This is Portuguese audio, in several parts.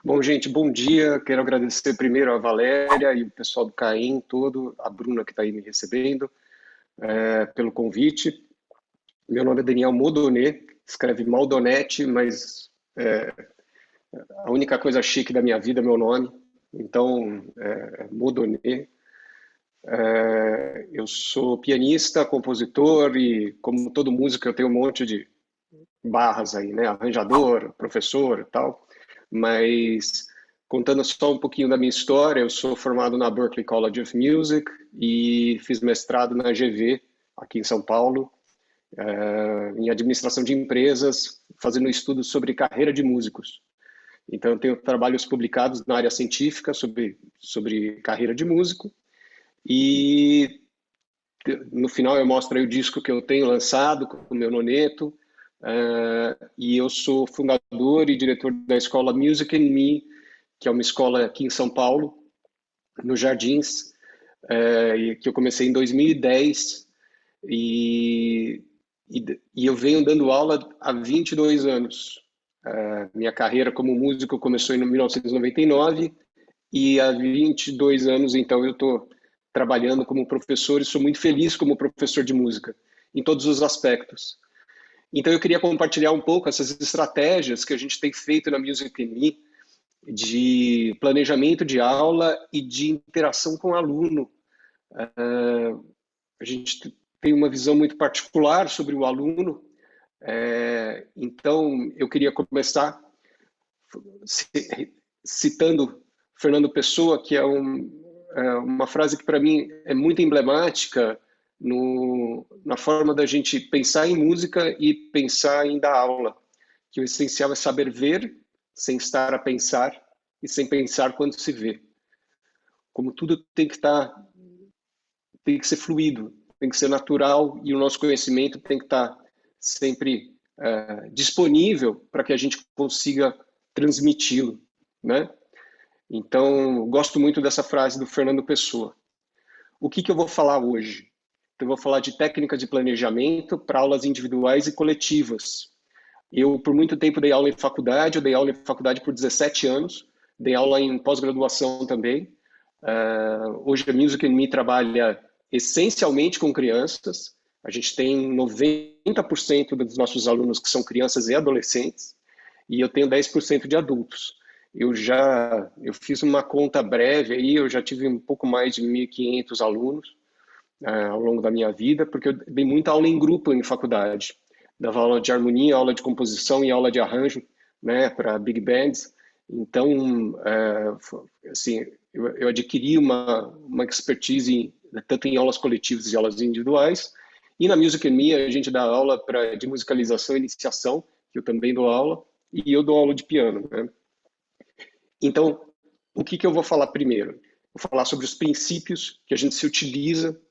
Bom, gente, bom dia. Quero agradecer primeiro a Valéria e o pessoal do CAIM todo, a Bruna que está aí me recebendo, pelo convite. Meu nome é Daniel Modonet, escreve Maldonete, mas a única coisa chique da minha vida é meu nome, então Modonet. Eu sou pianista, compositor e, como todo músico, eu tenho um monte de barras aí, né? Arranjador, professor e tal. Mas contando só um pouquinho da minha história, eu sou formado na Berklee College of Music e fiz mestrado na GV, aqui em São Paulo, em administração de empresas, fazendo estudos sobre carreira de músicos. Então, eu tenho trabalhos publicados na área científica sobre carreira de músico e no final eu mostro aí o disco que eu tenho lançado com o meu noneto, e eu sou fundador e diretor da escola Music and Me, que é uma escola aqui em São Paulo, nos Jardins, que eu comecei em 2010 e, e eu venho dando aula há 22 anos. Minha carreira como músico começou em 1999 e há 22 anos, então, eu estou trabalhando como professor e sou muito feliz como professor de música, em todos os aspectos. Então, eu queria compartilhar um pouco essas estratégias que a gente tem feito na Music Me, de planejamento de aula e de interação com o aluno. A gente tem uma visão muito particular sobre o aluno, então eu queria começar citando Fernando Pessoa, que uma frase que para mim é muito emblemática na forma da gente pensar em música e pensar em dar aula, que o essencial é saber ver sem estar a pensar e sem pensar quando se vê. Como tudo tem que ser fluido, tem que ser natural e o nosso conhecimento tem que estar sempre disponível para que a gente consiga transmiti-lo, né? Então, gosto muito dessa frase do Fernando Pessoa. O que eu vou falar hoje? Eu vou falar de técnicas de planejamento para aulas individuais e coletivas. Eu, por muito tempo, dei aula em faculdade, eu dei aula em faculdade por 17 anos, dei aula em pós-graduação também. Hoje a Music and Me trabalha essencialmente com crianças. A gente tem 90% dos nossos alunos que são crianças e adolescentes, e eu tenho 10% de adultos. Eu fiz uma conta breve aí, eu já tive um pouco mais de 1.500 alunos ao longo da minha vida, porque eu dei muita aula em grupo em faculdade. Dava aula de harmonia, aula de composição e aula de arranjo, né, para big bands. Então, assim, eu adquiri uma expertise tanto em aulas coletivas e aulas individuais. E na Music and Me a gente dá aula de musicalização e iniciação, que eu também dou aula, e eu dou aula de piano, né? Então, o que eu vou falar primeiro? Vou falar sobre os princípios que a gente se utiliza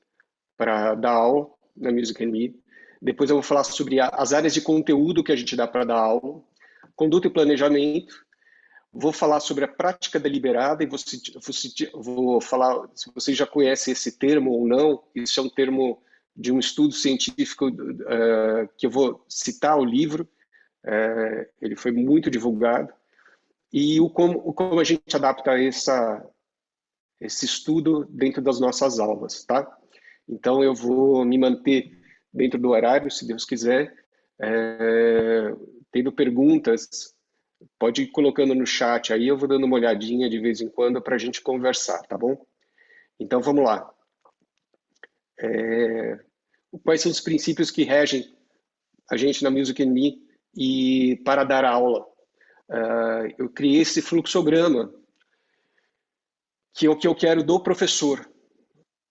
para dar aula na Music and Me. Depois eu vou falar sobre as áreas de conteúdo que a gente dá para dar aula, conduta e planejamento. Vou falar sobre a prática deliberada e vou falar se vocês já conhecem esse termo ou não. Isso é um termo de um estudo científico que eu vou citar o livro. Ele foi muito divulgado. E como a gente adapta esse estudo dentro das nossas aulas, tá? Então, eu vou me manter dentro do horário, se Deus quiser. Tendo perguntas, pode ir colocando no chat aí, eu vou dando uma olhadinha de vez em quando para a gente conversar, tá bom? Então, vamos lá. Quais são os princípios que regem a gente na Music and Me e para dar aula? Eu criei esse fluxograma, que é o que eu quero do professor,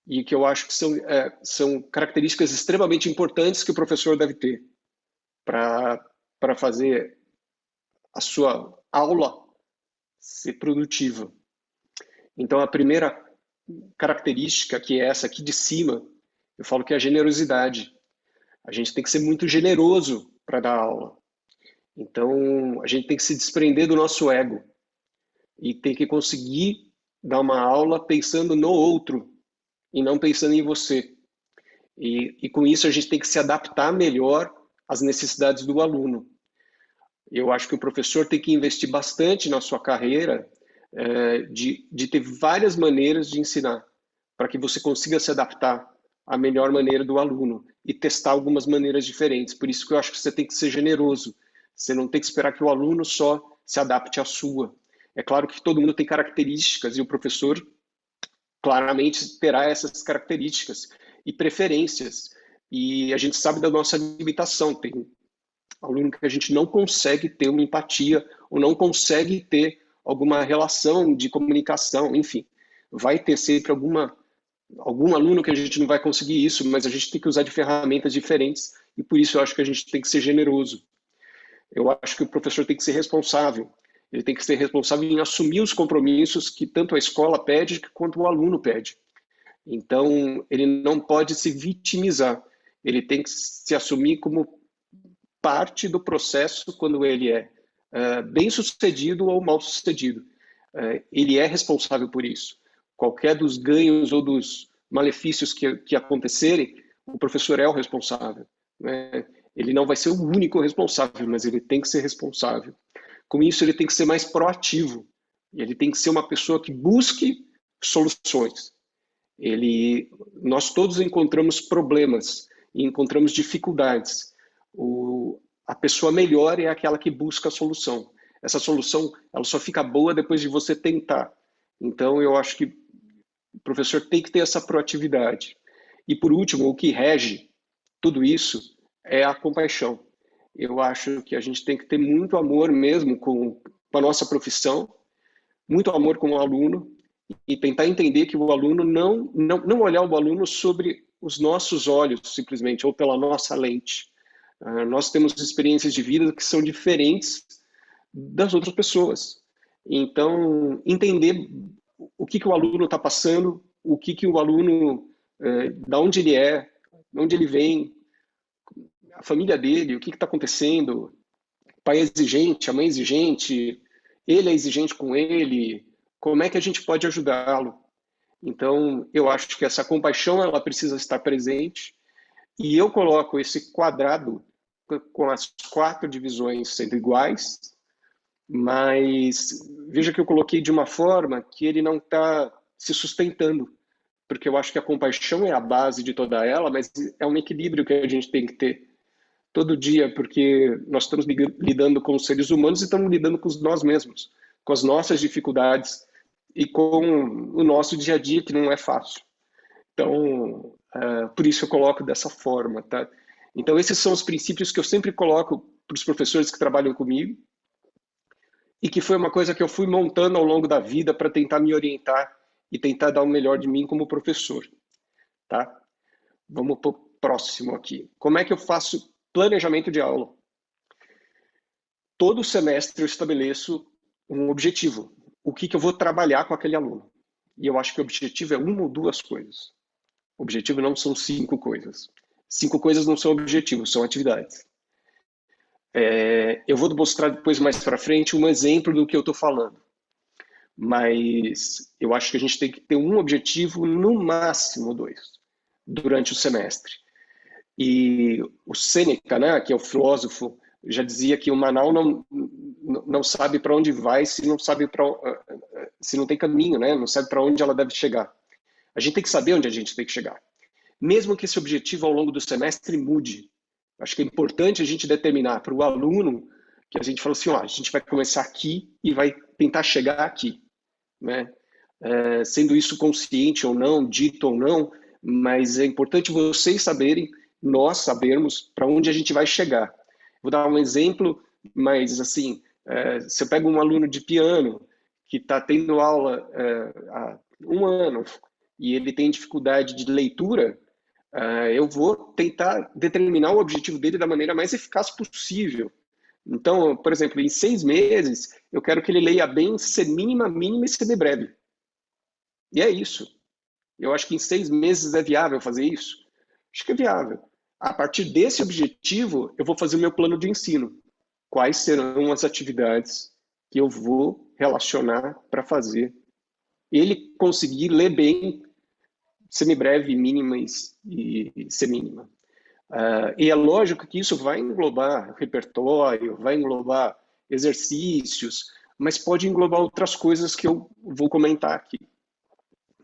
e que eu acho que são características extremamente importantes que o professor deve ter para fazer a sua aula ser produtiva. Então, a primeira característica, que é essa aqui de cima, eu falo que é a generosidade. A gente tem que ser muito generoso para dar aula. Então, a gente tem que se desprender do nosso ego e tem que conseguir dar uma aula pensando no outro e não pensando em você. E com isso a gente tem que se adaptar melhor às necessidades do aluno. Eu acho que o professor tem que investir bastante na sua carreira, de ter várias maneiras de ensinar, para que você consiga se adaptar à melhor maneira do aluno e testar algumas maneiras diferentes. Por isso que eu acho que você tem que ser generoso. Você não tem que esperar que o aluno só se adapte à sua. É claro que todo mundo tem características e o professor claramente terá essas características e preferências. E a gente sabe da nossa limitação. Tem aluno que a gente não consegue ter uma empatia ou não consegue ter alguma relação de comunicação, enfim. Vai ter sempre algum aluno que a gente não vai conseguir isso, mas a gente tem que usar de ferramentas diferentes e por isso eu acho que a gente tem que ser generoso. Eu acho que o professor tem que ser responsável. Ele tem que ser responsável em assumir os compromissos que tanto a escola pede quanto o aluno pede. Então, ele não pode se vitimizar. Ele tem que se assumir como parte do processo quando ele é bem sucedido ou mal sucedido. Ele é responsável por isso. Qualquer dos ganhos ou dos malefícios que acontecerem, o professor é o responsável, né? Ele não vai ser o único responsável, mas ele tem que ser responsável. Com isso, ele tem que ser mais proativo. Ele tem que ser uma pessoa que busque soluções. Nós todos encontramos problemas e encontramos dificuldades. A pessoa melhor é aquela que busca a solução. Essa solução, ela só fica boa depois de você tentar. Então, eu acho que o professor tem que ter essa proatividade. E, por último, o que rege tudo isso é a compaixão. Eu acho que a gente tem que ter muito amor mesmo com a nossa profissão, muito amor com o aluno e tentar entender que o aluno não olhar o aluno sobre os nossos olhos, simplesmente, ou pela nossa lente. Nós temos experiências de vida que são diferentes das outras pessoas. Então, entender o que o aluno está passando, o que o aluno, da onde ele é, de onde ele vem, a família dele, o que está acontecendo, o pai é exigente, a mãe é exigente, ele é exigente com ele, como é que a gente pode ajudá-lo? Então, eu acho que essa compaixão ela precisa estar presente e eu coloco esse quadrado com as 4 divisões sendo iguais, mas veja que eu coloquei de uma forma que ele não está se sustentando, porque eu acho que a compaixão é a base de toda ela, mas é um equilíbrio que a gente tem que ter todo dia, porque nós estamos lidando com os seres humanos e estamos lidando com nós mesmos, com as nossas dificuldades e com o nosso dia a dia, que não é fácil. Então, por isso eu coloco dessa forma, tá? Então, esses são os princípios que eu sempre coloco para os professores que trabalham comigo e que foi uma coisa que eu fui montando ao longo da vida para tentar me orientar e tentar dar o melhor de mim como professor, tá? Vamos para o próximo aqui. Como é que eu faço planejamento de aula? Todo semestre eu estabeleço um objetivo. O que eu vou trabalhar com aquele aluno? E eu acho que o objetivo é uma ou duas coisas. O objetivo não são 5 coisas. 5 coisas não são objetivos, são atividades. Eu vou mostrar depois, mais para frente, um exemplo do que eu estou falando. Mas eu acho que a gente tem que ter um objetivo, no máximo 2, durante o semestre. E o Sêneca, né, que é o filósofo, já dizia que o Manaus não sabe para onde vai se não tem caminho, né? Não sabe para onde ela deve chegar. A gente tem que saber onde a gente tem que chegar. Mesmo que esse objetivo ao longo do semestre mude. Acho que é importante a gente determinar para o aluno que a gente fala assim, ó, a gente vai começar aqui e vai tentar chegar aqui, né? Sendo isso consciente ou não, dito ou não, mas é importante vocês saberem, nós sabermos para onde a gente vai chegar. Vou dar um exemplo, mas assim, se eu pego um aluno de piano que está tendo aula há 1 ano e ele tem dificuldade de leitura, eu vou tentar determinar o objetivo dele da maneira mais eficaz possível. Então, por exemplo, em 6 meses, eu quero que ele leia bem semínima, mínima e semibreve. E é isso. Eu acho que em 6 meses é viável fazer isso. Acho que é viável. A partir desse objetivo, eu vou fazer o meu plano de ensino. Quais serão as atividades que eu vou relacionar para fazer ele conseguir ler bem semibreve, mínima e semínima. E é lógico que isso vai englobar repertório, vai englobar exercícios, mas pode englobar outras coisas que eu vou comentar aqui.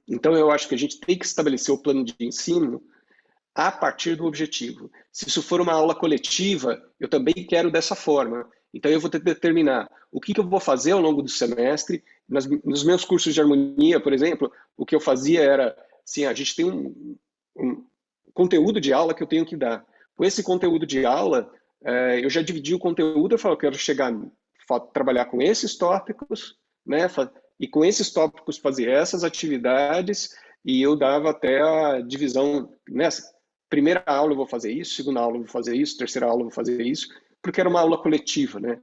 Então, eu acho que a gente tem que estabelecer o plano de ensino a partir do objetivo. Se isso for uma aula coletiva, eu também quero dessa forma. Então, eu vou ter que determinar o que eu vou fazer ao longo do semestre. Nos meus cursos de harmonia, por exemplo, o que eu fazia era, assim, a gente tem um conteúdo de aula que eu tenho que dar. Com esse conteúdo de aula, eu já dividi o conteúdo, eu falo, eu quero chegar, trabalhar com esses tópicos, né, e com esses tópicos fazer essas atividades, e eu dava até a divisão, nessa primeira aula eu vou fazer isso, segunda aula eu vou fazer isso, terceira aula eu vou fazer isso, porque era uma aula coletiva, né?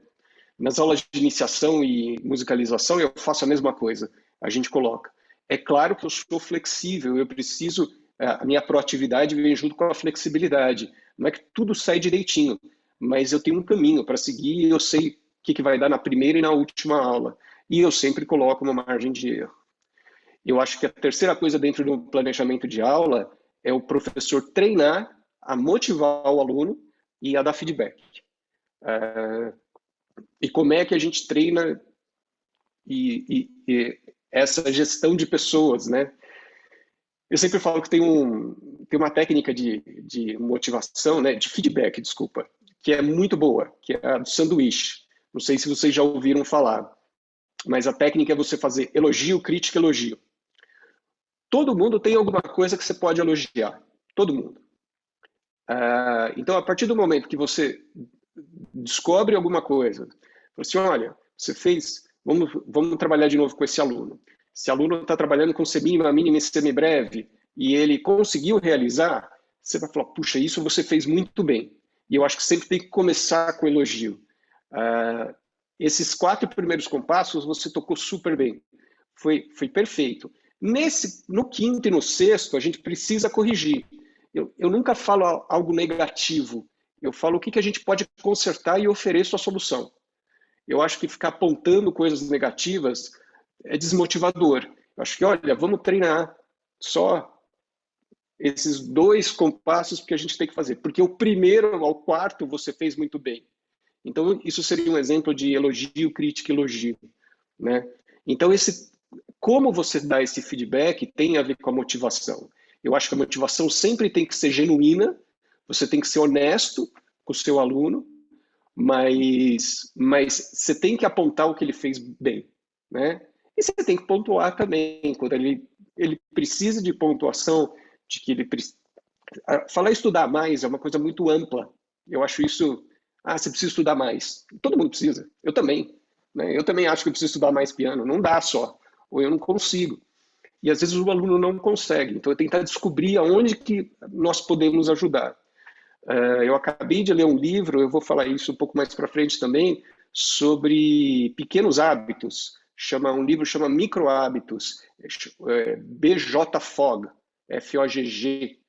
Nas aulas de iniciação e musicalização eu faço a mesma coisa, a gente coloca. É claro que eu sou flexível, eu preciso, a minha proatividade vem junto com a flexibilidade. Não é que tudo sai direitinho, mas eu tenho um caminho para seguir e eu sei o que vai dar na primeira e na última aula. E eu sempre coloco uma margem de erro. Eu acho que a terceira coisa dentro do planejamento de aula é o professor treinar a motivar o aluno e a dar feedback. E como é que a gente treina e essa gestão de pessoas, né? Eu sempre falo que tem uma técnica de motivação, né? De feedback, desculpa, que é muito boa, que é a do sanduíche. Não sei se vocês já ouviram falar, mas a técnica é você fazer elogio, crítica, elogio. Todo mundo tem alguma coisa que você pode elogiar. Todo mundo. Então, a partir do momento que você descobre alguma coisa, assim, olha, você fez, vamos trabalhar de novo com esse aluno. Esse aluno está trabalhando com semínima, mínima e semibreve, e ele conseguiu realizar, você vai falar, puxa, isso você fez muito bem. E eu acho que sempre tem que começar com elogio. Esses 4 primeiros compassos você tocou super bem. Foi perfeito. No quinto e no sexto, a gente precisa corrigir. Eu nunca falo algo negativo. Eu falo o que a gente pode consertar e ofereço a solução. Eu acho que ficar apontando coisas negativas é desmotivador. Eu acho que, olha, vamos treinar só esses 2 compassos que a gente tem que fazer. Porque o primeiro ao quarto você fez muito bem. Então, isso seria um exemplo de elogio, crítica e elogio, né? Então, como você dá esse feedback tem a ver com a motivação. Eu acho que a motivação sempre tem que ser genuína, você tem que ser honesto com o seu aluno, mas você tem que apontar o que ele fez bem, né? E você tem que pontuar também, quando ele precisa de pontuação, de que ele precisa... Falar estudar mais é uma coisa muito ampla. Eu acho isso... você precisa estudar mais. Todo mundo precisa. Eu também. Né? Eu também acho que eu preciso estudar mais piano. Não dá só. Ou eu não consigo. E às vezes o aluno não consegue. Então, eu tentar descobrir aonde que nós podemos ajudar. Eu acabei de ler um livro, eu vou falar isso um pouco mais para frente também, sobre pequenos hábitos. Um livro chama Micro Hábitos, BJ Fogg, Fogg.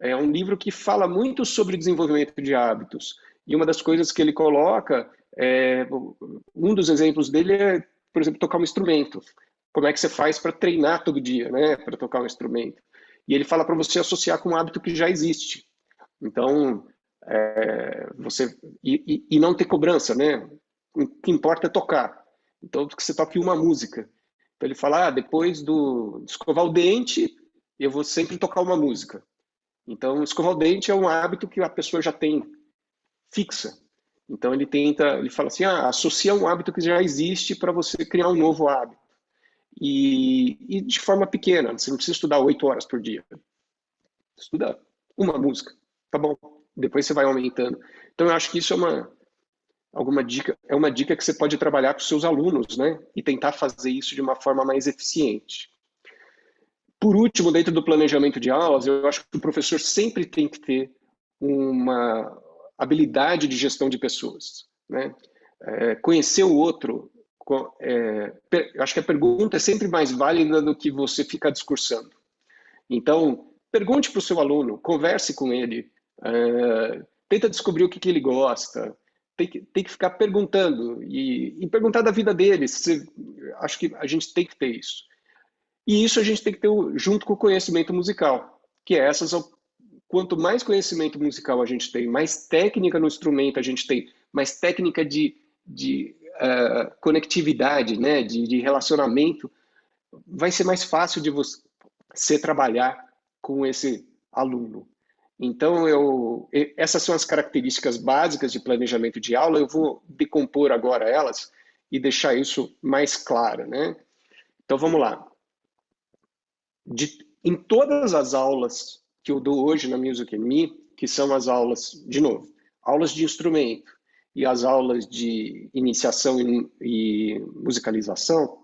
É um livro que fala muito sobre desenvolvimento de hábitos. E uma das coisas que ele coloca, um dos exemplos dele é, por exemplo, tocar um instrumento. Como é que você faz para treinar todo dia, né, para tocar um instrumento? E ele fala para você associar com um hábito que já existe. Então, e não ter cobrança, né? O que importa é tocar. Então, que você toque uma música. Então, ele fala, depois de escovar o dente, eu vou sempre tocar uma música. Então, escovar o dente é um hábito que a pessoa já tem fixa. Então, ele fala assim, associa um hábito que já existe para você criar um novo hábito. E de forma pequena, você não precisa estudar 8 horas por dia. Estuda uma música, tá bom? Depois você vai aumentando. Então, eu acho que isso é uma dica que você pode trabalhar com seus alunos, né? E tentar fazer isso de uma forma mais eficiente. Por último, dentro do planejamento de aulas, eu acho que o professor sempre tem que ter uma habilidade de gestão de pessoas, né? Conhecer o outro, eu acho que a pergunta é sempre mais válida do que você ficar discursando. Então, pergunte para o seu aluno, converse com ele, tenta descobrir o que ele gosta, tem que ficar perguntando e perguntar da vida dele. Acho que a gente tem que ter isso. E isso a gente tem que ter junto com o conhecimento musical, que quanto mais conhecimento musical a gente tem, mais técnica no instrumento a gente tem, mais técnica de conectividade, né, de relacionamento, vai ser mais fácil de você trabalhar com esse aluno. Então, essas são as características básicas de planejamento de aula. Eu vou decompor agora elas e deixar isso mais claro, né? Então, vamos lá. Em todas as aulas que eu dou hoje na Music Me, que são as aulas, de novo, aulas de instrumento e as aulas de iniciação e musicalização,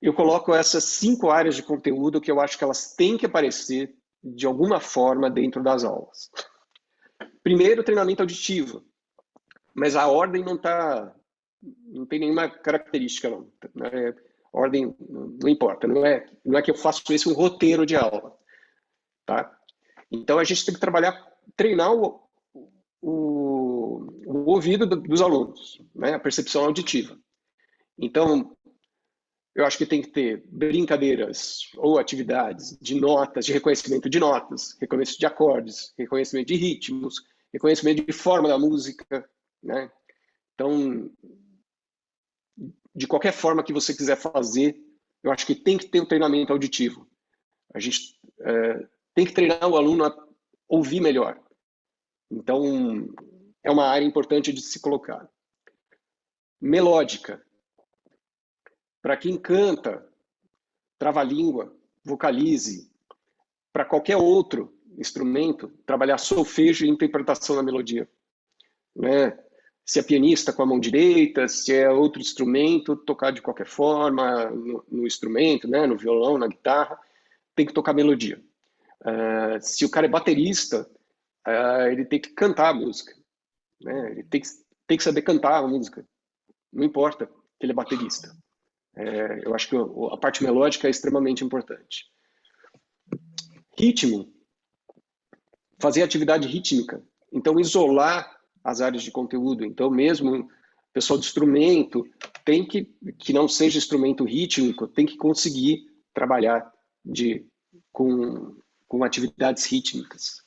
eu coloco essas 5 áreas de conteúdo que eu acho que elas têm que aparecer de alguma forma dentro das aulas. Primeiro, treinamento auditivo, mas a ordem não tem nenhuma característica, não. Ordem não importa, não é que eu faço esse um roteiro de aula, tá? Então a gente tem que treinar o ouvido dos alunos, né? A percepção auditiva. Então, eu acho que tem que ter brincadeiras ou atividades de notas, de reconhecimento de notas, reconhecimento de acordes, reconhecimento de ritmos, reconhecimento de forma da música, né? Então, de qualquer forma que você quiser fazer, eu acho que tem que ter um treinamento auditivo. A gente tem que treinar o aluno a ouvir melhor. Então, é uma área importante de se colocar. Melódica. Para quem canta, trava-língua, vocalize. Para qualquer outro instrumento, trabalhar solfejo e interpretação da melodia, né? Se é pianista, com a mão direita, se é outro instrumento, tocar de qualquer forma no instrumento, né? No violão, na guitarra, tem que tocar melodia. Se o cara é baterista, ele tem que cantar a música, né? Ele tem que saber cantar a música, não importa que ele é baterista. Eu acho que a parte melódica é extremamente importante. Ritmo, fazer atividade rítmica. Então, isolar as áreas de conteúdo. Então, mesmo pessoal de instrumento, tem que não seja instrumento rítmico, tem que conseguir trabalhar com atividades rítmicas.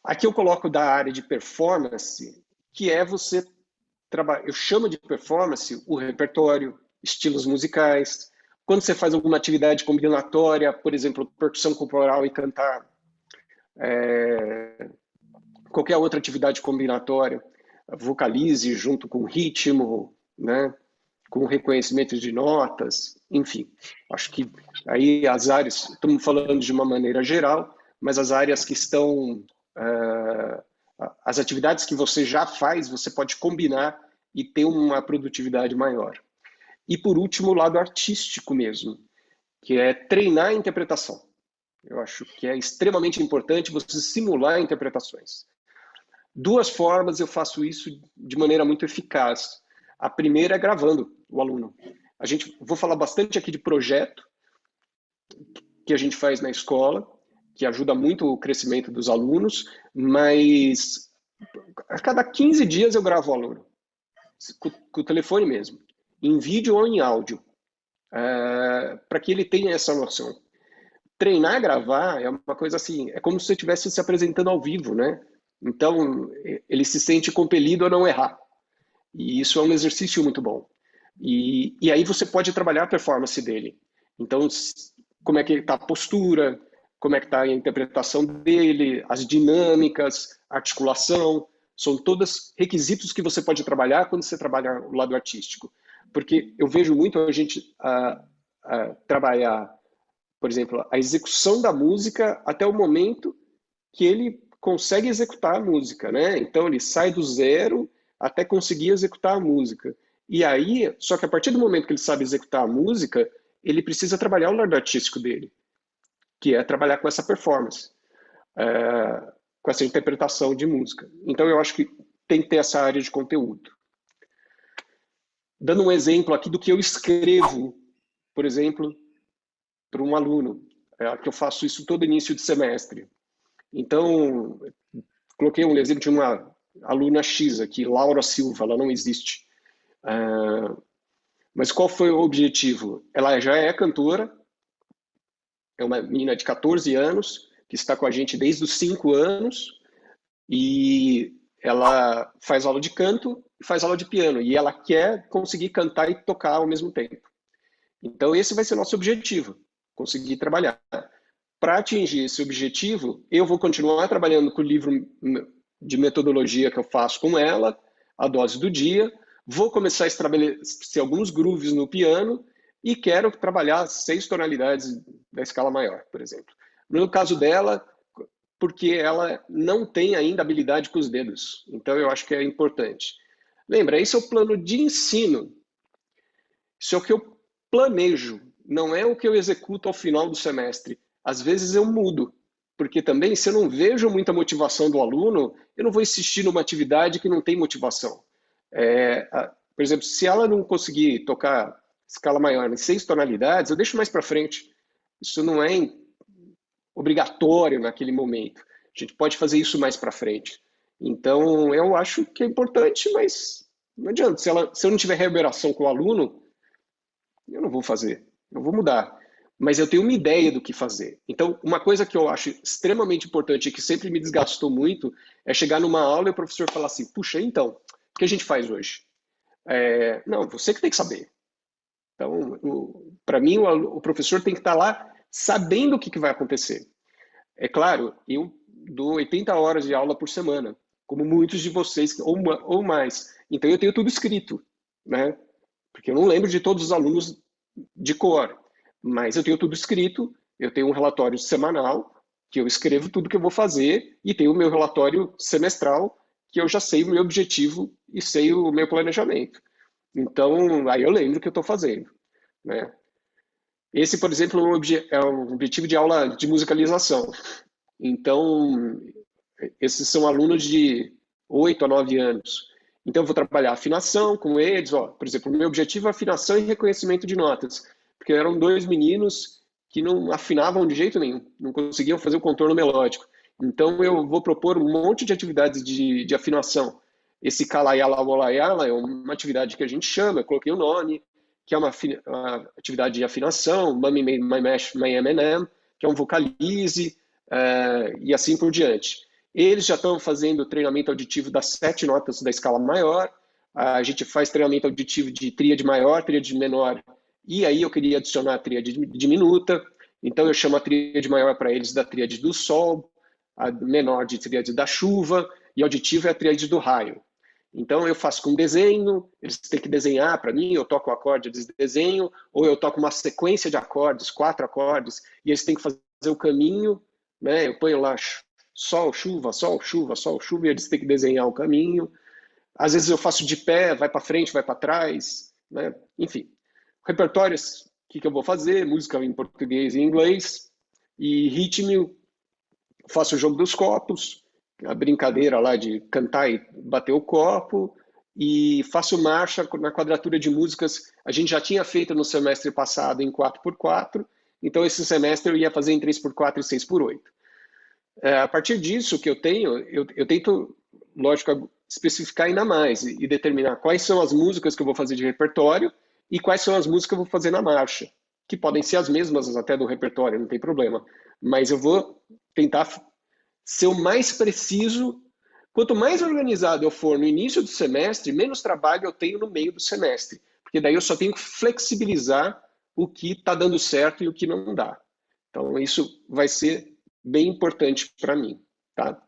Aqui eu coloco da área de performance, que é você trabalhar, eu chamo de performance o repertório, estilos musicais, quando você faz alguma atividade combinatória, por exemplo, percussão corporal e cantar, qualquer outra atividade combinatória, vocalize junto com ritmo, né, com reconhecimento de notas, enfim. Acho que aí as áreas, estamos falando de uma maneira geral, mas as áreas que estão, as atividades que você já faz, você pode combinar e ter uma produtividade maior. E por último, o lado artístico mesmo, que é treinar a interpretação. Eu acho que é extremamente importante você simular interpretações. 2 formas eu faço isso de maneira muito eficaz. A primeira é gravando o aluno. Vou falar bastante aqui de projeto que a gente faz na escola, que ajuda muito o crescimento dos alunos, mas a cada 15 dias eu gravo o aluno, com o telefone mesmo, em vídeo ou em áudio, para que ele tenha essa noção. Treinar a gravar é uma coisa assim, é como se você estivesse se apresentando ao vivo, né? Então, ele se sente compelido a não errar. E isso é um exercício muito bom. E aí você pode trabalhar a performance dele. Então, como é que está a postura, como é que está a interpretação dele, as dinâmicas, a articulação, são todos requisitos que você pode trabalhar quando você trabalha o lado artístico. Porque eu vejo muito a gente trabalhar, por exemplo, a execução da música até o momento que ele consegue executar a música, né? Então ele sai do zero até conseguir executar a música. E aí, só que a partir do momento que ele sabe executar a música, ele precisa trabalhar o lado artístico dele, que é trabalhar com essa performance, com essa interpretação de música. Então eu acho que tem que ter essa área de conteúdo. Dando um exemplo aqui do que eu escrevo, por exemplo, para um aluno, que eu faço isso todo início de semestre. Então, coloquei um exemplo de uma aluna X aqui, Laura Silva, ela não existe. Mas qual foi o objetivo? Ela já é cantora, é uma menina de 14 anos, que está com a gente desde os 5 anos, e ela faz aula de canto e faz aula de piano, e ela quer conseguir cantar e tocar ao mesmo tempo. Então, esse vai ser o nosso objetivo, conseguir trabalhar. Para atingir esse objetivo, eu vou continuar trabalhando com o livro de metodologia que eu faço com ela, a dose do dia, vou começar a estabelecer alguns grooves no piano e quero trabalhar 6 tonalidades da escala maior, por exemplo. No caso dela, porque ela não tem ainda habilidade com os dedos, então eu acho que é importante. Lembra, esse é o plano de ensino. Isso é o que eu planejo, não é o que eu executo ao final do semestre. Às vezes eu mudo, porque também, se eu não vejo muita motivação do aluno, eu não vou insistir numa atividade que não tem motivação. Por exemplo, se ela não conseguir tocar escala maior em 6 tonalidades, eu deixo mais para frente. Isso não é obrigatório naquele momento. A gente pode fazer isso mais para frente. Então, eu acho que é importante, mas não adianta. Se eu não tiver reverberação com o aluno, eu não vou fazer, eu vou mudar. Mas eu tenho uma ideia do que fazer. Então, uma coisa que eu acho extremamente importante e que sempre me desgastou muito é chegar numa aula e o professor falar assim, puxa, então, o que a gente faz hoje? Não, você que tem que saber. Então, para mim, o professor tem que estar lá sabendo o que vai acontecer. É claro, eu dou 80 horas de aula por semana, como muitos de vocês, ou mais. Então, eu tenho tudo escrito, né? Porque eu não lembro de todos os alunos de cor, mas eu tenho tudo escrito, eu tenho um relatório semanal, que eu escrevo tudo que eu vou fazer, e tenho o meu relatório semestral, que eu já sei o meu objetivo e sei o meu planejamento. Então, aí eu lembro o que eu estou fazendo, né? Esse, por exemplo, é um objetivo de aula de musicalização. Então, esses são alunos de 8 a 9 anos. Então, eu vou trabalhar afinação com eles. Ó, por exemplo, o meu objetivo é afinação e reconhecimento de notas, porque eram 2 meninos que não afinavam de jeito nenhum, não conseguiam fazer o contorno melódico. Então, eu vou propor um monte de atividades de afinação. Esse Kalayala Walayala é uma atividade que a gente chama, eu coloquei o nome, que é uma atividade de afinação, Mummy My Mash My M&M, que é um vocalize, e assim por diante. Eles já estão fazendo treinamento auditivo das 7 notas da escala maior, a gente faz treinamento auditivo de tríade maior, tríade menor, e aí eu queria adicionar a tríade diminuta, então eu chamo a tríade maior para eles da tríade do sol, a menor de tríade da chuva, e auditivo é a tríade do raio. Então eu faço com desenho, eles têm que desenhar para mim, eu toco o acorde, eles desenham, ou eu toco uma sequência de acordes, 4 acordes, e eles têm que fazer o caminho, né? Eu ponho lá sol, chuva, sol, chuva, sol, chuva, e eles têm que desenhar o caminho. Às vezes eu faço de pé, vai para frente, vai para trás, né? Enfim, repertórios, o que eu vou fazer? Música em português e inglês, e ritmo, faço o jogo dos copos, a brincadeira lá de cantar e bater o copo, e faço marcha na quadratura de músicas. A gente já tinha feito no semestre passado em 4x4, então esse semestre eu ia fazer em 3x4 e 6x8. A partir disso que eu tenho, eu tento, lógico, especificar ainda mais e determinar quais são as músicas que eu vou fazer de repertório e quais são as músicas que eu vou fazer na marcha, que podem ser as mesmas até do repertório, não tem problema. Mas eu vou tentar ser o mais preciso. Quanto mais organizado eu for no início do semestre, menos trabalho eu tenho no meio do semestre, porque daí eu só tenho que flexibilizar o que está dando certo e o que não dá. Então, isso vai ser bem importante para mim, tá?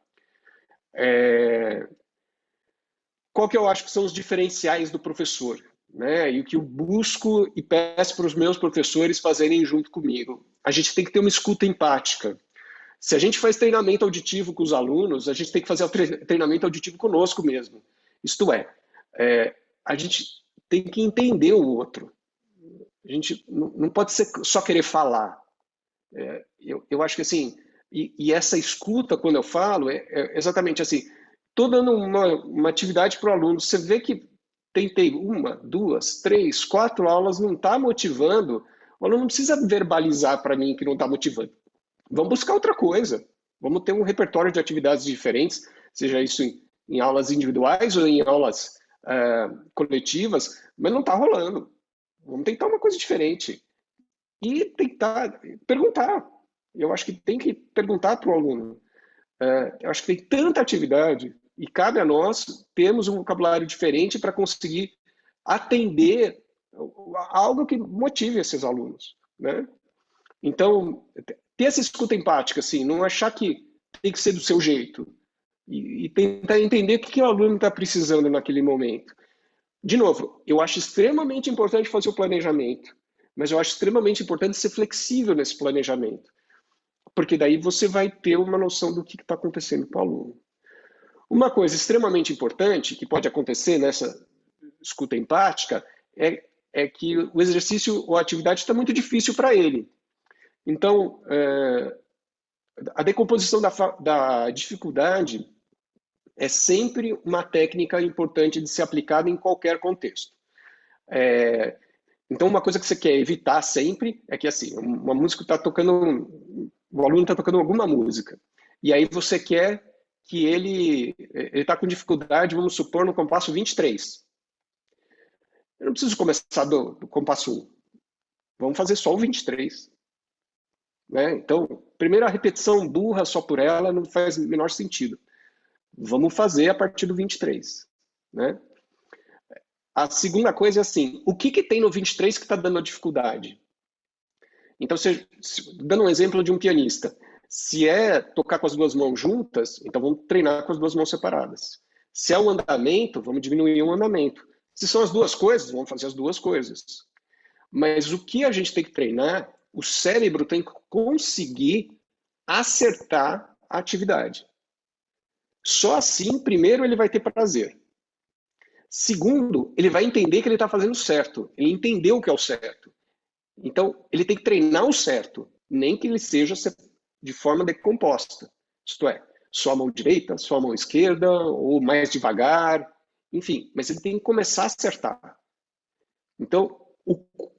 Qual que eu acho que são os diferenciais do professor, né? E o que eu busco e peço para os meus professores fazerem junto comigo. A gente tem que ter uma escuta empática. Se a gente faz treinamento auditivo com os alunos, a gente tem que fazer o treinamento auditivo conosco mesmo. Isto a gente tem que entender o outro. A gente não pode ser só querer falar. Eu acho que assim, e essa escuta, quando eu falo, é exatamente assim, estou dando uma atividade para o aluno, você vê que tentei 1, 2, 3, 4 aulas, não está motivando, o aluno não precisa verbalizar para mim que não está motivando. Vamos buscar outra coisa, vamos ter um repertório de atividades diferentes, seja isso em aulas individuais ou em aulas coletivas, mas não está rolando. Vamos tentar uma coisa diferente e tentar perguntar. Eu acho que tem que perguntar para o aluno. Eu acho que tem tanta atividade, E cabe a nós termos um vocabulário diferente para conseguir atender algo que motive esses alunos, né? Então, ter essa escuta empática, assim, não achar que tem que ser do seu jeito e tentar entender o que o aluno está precisando naquele momento. De novo, eu acho extremamente importante fazer o planejamento, mas eu acho extremamente importante ser flexível nesse planejamento, porque daí você vai ter uma noção do que está acontecendo com o aluno. Uma coisa extremamente importante que pode acontecer nessa escuta empática é que o exercício ou a atividade está muito difícil para ele. Então, a decomposição da dificuldade é sempre uma técnica importante de ser aplicada em qualquer contexto. Então, uma coisa que você quer evitar sempre é que, assim, uma música está tocando, o aluno está tocando alguma música, e aí você quer que ele está com dificuldade, vamos supor, no compasso 23. Eu não preciso começar do compasso 1. Vamos fazer só o 23. Né? Então, primeiro, a repetição burra só por ela não faz o menor sentido. Vamos fazer a partir do 23. Né? A segunda coisa é assim, o que tem no 23 que está dando a dificuldade? Então, dando um exemplo de um pianista, se é tocar com as duas mãos juntas, então vamos treinar com as duas mãos separadas. Se é um andamento, vamos diminuir o andamento. Se são as duas coisas, vamos fazer as duas coisas. Mas o que a gente tem que treinar, o cérebro tem que conseguir acertar a atividade. Só assim, primeiro, ele vai ter prazer. Segundo, ele vai entender que ele está fazendo certo. Ele entendeu o que é o certo. Então, ele tem que treinar o certo, nem que ele seja de forma decomposta. Isto é, só a mão direita, só a mão esquerda, ou mais devagar, enfim. Mas ele tem que começar a acertar. Então,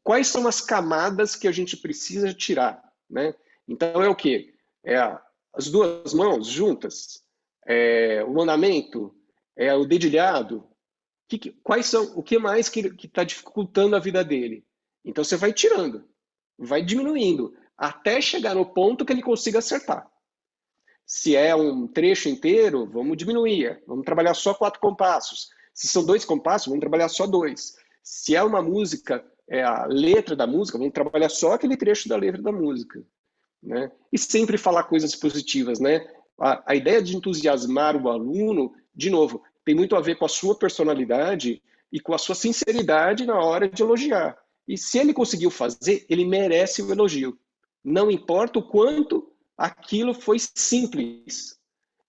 quais são as camadas que a gente precisa tirar? Né? Então, é o quê? É as duas mãos juntas? É o andamento? É o dedilhado? Quais são? O que mais que está dificultando a vida dele? Então você vai tirando, vai diminuindo, até chegar no ponto que ele consiga acertar. Se é um trecho inteiro, vamos diminuir, vamos trabalhar só 4 compassos. Se são 2 compassos, vamos trabalhar só 2. Se é uma música, é a letra da música, vamos trabalhar só aquele trecho da letra da música. Né? E sempre falar coisas positivas. Né? A ideia de entusiasmar o aluno, de novo, tem muito a ver com a sua personalidade e com a sua sinceridade na hora de elogiar. E se ele conseguiu fazer, ele merece o elogio. Não importa o quanto aquilo foi simples.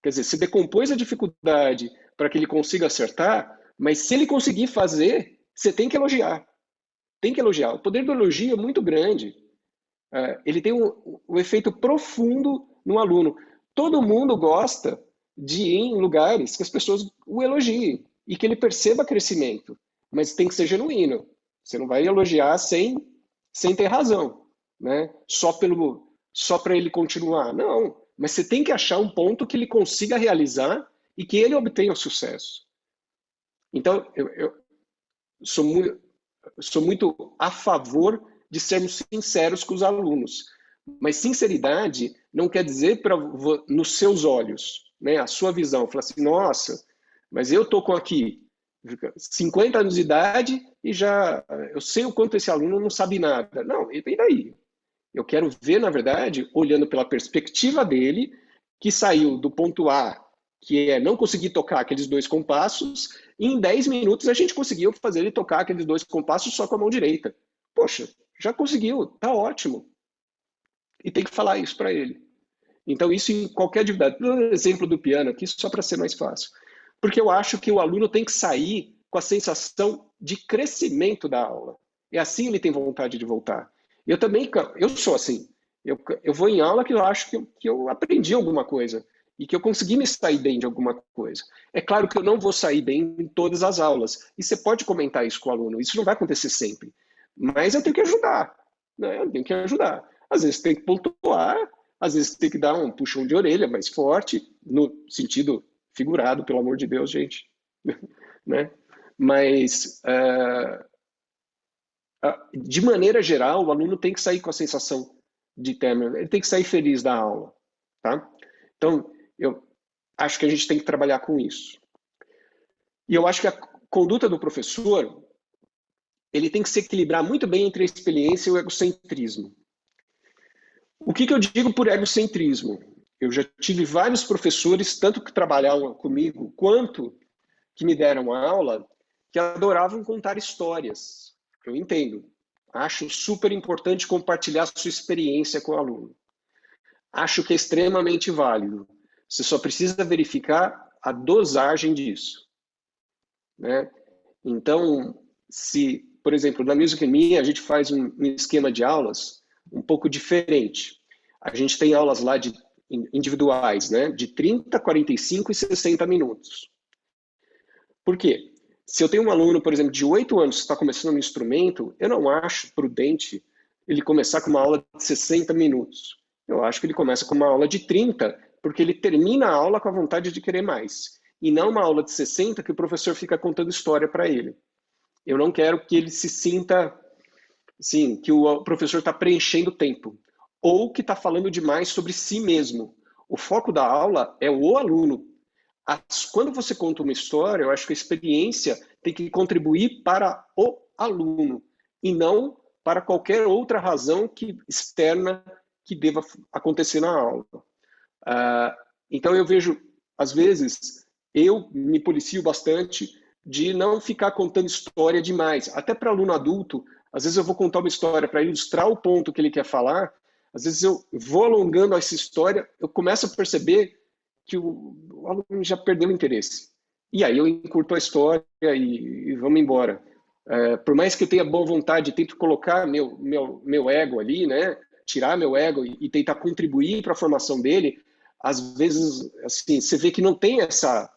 Quer dizer, se decompôs a dificuldade para que ele consiga acertar, mas se ele conseguir fazer, você tem que elogiar. Tem que elogiar. O poder do elogio é muito grande. Ele tem um efeito profundo no aluno. Todo mundo gosta de ir em lugares que as pessoas o elogiem e que ele perceba crescimento, mas tem que ser genuíno. Você não vai elogiar sem ter razão, né? Só para ele continuar. Não, mas você tem que achar um ponto que ele consiga realizar e que ele obtenha o sucesso. Então, eu sou muito a favor de sermos sinceros com os alunos. Mas sinceridade não quer dizer nos seus olhos, né? A sua visão. Falar assim, nossa, mas eu estou com aqui 50 anos de idade e já eu sei o quanto esse aluno não sabe nada. Não, e daí? Eu quero ver, na verdade, olhando pela perspectiva dele, que saiu do ponto A, que é não conseguir tocar aqueles 2 compassos, e em 10 minutos a gente conseguiu fazer ele tocar aqueles 2 compassos só com a mão direita. Poxa, já conseguiu, tá ótimo. E tem que falar isso para ele. Então, isso em qualquer atividade. No exemplo do piano aqui, só para ser mais fácil. Porque eu acho que o aluno tem que sair com a sensação de crescimento da aula. É assim ele tem vontade de voltar. Eu também, eu sou assim. Eu vou em aula que eu acho que eu aprendi alguma coisa e que eu consegui me sair bem de alguma coisa. É claro que eu não vou sair bem em todas as aulas. E você pode comentar isso com o aluno. Isso não vai acontecer sempre. Mas eu tenho que ajudar. Né? Eu tenho que ajudar. Às vezes tem que pontuar, às vezes tem que dar um puxão de orelha mais forte, no sentido figurado, pelo amor de Deus, gente. Né? Mas, de maneira geral, o aluno tem que sair com a sensação de término, ele tem que sair feliz da aula. Tá? Então, acho que a gente tem que trabalhar com isso. E eu acho que a conduta do professor, ele tem que se equilibrar muito bem entre a experiência e o egocentrismo. O que eu digo por egocentrismo? Eu já tive vários professores, tanto que trabalhavam comigo, quanto que me deram a aula, que adoravam contar histórias. Eu entendo. Acho super importante compartilhar sua experiência com o aluno. Acho que é extremamente válido. Você só precisa verificar a dosagem disso, né? Então, se, por exemplo, na Music Me, a gente faz um esquema de aulas um pouco diferente. A gente tem aulas lá individuais, né? De 30, 45 e 60 minutos. Por quê? Se eu tenho um aluno, por exemplo, de 8 anos que está começando um instrumento, eu não acho prudente ele começar com uma aula de 60 minutos. Eu acho que ele começa com uma aula de 30, porque ele termina a aula com a vontade de querer mais. E não uma aula de 60 que o professor fica contando história para ele. Eu não quero que ele se sinta, assim, que o professor está preenchendo o tempo. Ou que está falando demais sobre si mesmo. O foco da aula é o aluno. Quando você conta uma história, eu acho que a experiência tem que contribuir para o aluno e não para qualquer outra razão externa que deva acontecer na aula. Então eu vejo, às vezes, eu me policio bastante de não ficar contando história demais. Até para aluno adulto, às vezes eu vou contar uma história para ilustrar o ponto que ele quer falar, às vezes eu vou alongando essa história, eu começo a perceber que o aluno já perdeu o interesse. E aí eu encurto a história e vamos embora. Por mais que eu tenha boa vontade, tento colocar meu ego ali, né? Tirar meu ego e tentar contribuir para a formação dele, às vezes, assim, você vê que não tem essa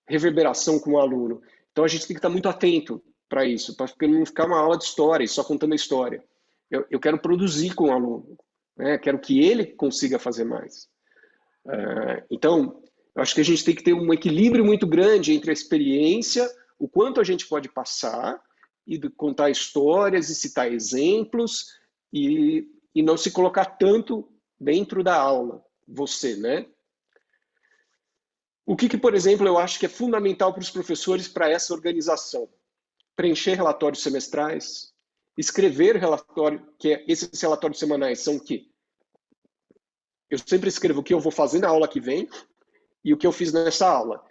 reverberação com o aluno. Então a gente tem que estar muito atento para isso, para não ficar uma aula de história, só contando a história. Eu quero produzir com o aluno, né? Quero que ele consiga fazer mais. Então, eu acho que a gente tem que ter um equilíbrio muito grande entre a experiência, o quanto a gente pode passar, e contar histórias e citar exemplos, e não se colocar tanto dentro da aula, você, né? O que, por exemplo, eu acho que é fundamental para os professores para essa organização? Preencher relatórios semestrais, escrever relatório, esses relatórios semanais são o quê? Eu sempre escrevo o que eu vou fazer na aula que vem e o que eu fiz nessa aula.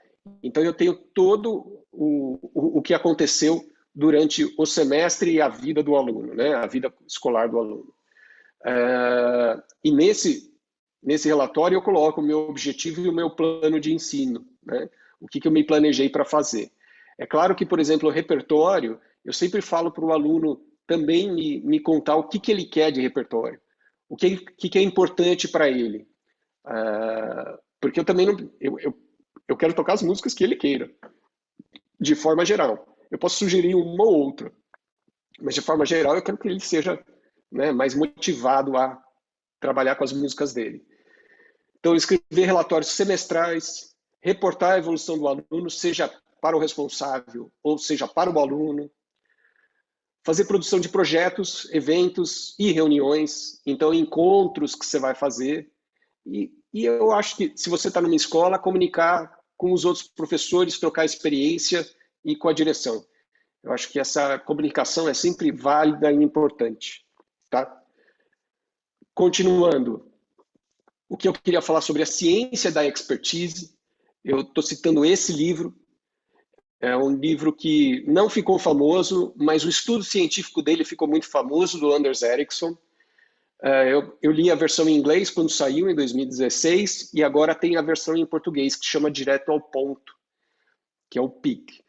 Então, eu tenho todo o que aconteceu durante o semestre e a vida do aluno, né? A vida escolar do aluno. E nesse relatório eu coloco o meu objetivo e o meu plano de ensino, né? O que eu me planejei para fazer. É claro que, por exemplo, o repertório, eu sempre falo para o aluno também me contar o que ele quer de repertório, o que é importante para ele. Porque eu também não... Eu quero tocar as músicas que ele queira, de forma geral. Eu posso sugerir uma ou outra, mas de forma geral eu quero que ele seja, né, mais motivado a trabalhar com as músicas dele. Então, escrever relatórios semestrais, reportar a evolução do aluno, seja para o responsável ou seja para o aluno, fazer produção de projetos, eventos e reuniões, então encontros que você vai fazer. E eu acho que se você está numa escola, comunicar com os outros professores, trocar experiência e com a direção. Eu acho que essa comunicação é sempre válida e importante. Tá? Continuando, o que eu queria falar sobre a ciência da expertise, eu estou citando esse livro, é um livro que não ficou famoso, mas o estudo científico dele ficou muito famoso, do Anders Ericsson. Eu li a versão em inglês quando saiu, em 2016, e agora tem a versão em português, que chama Direto ao Ponto, que é o PIC.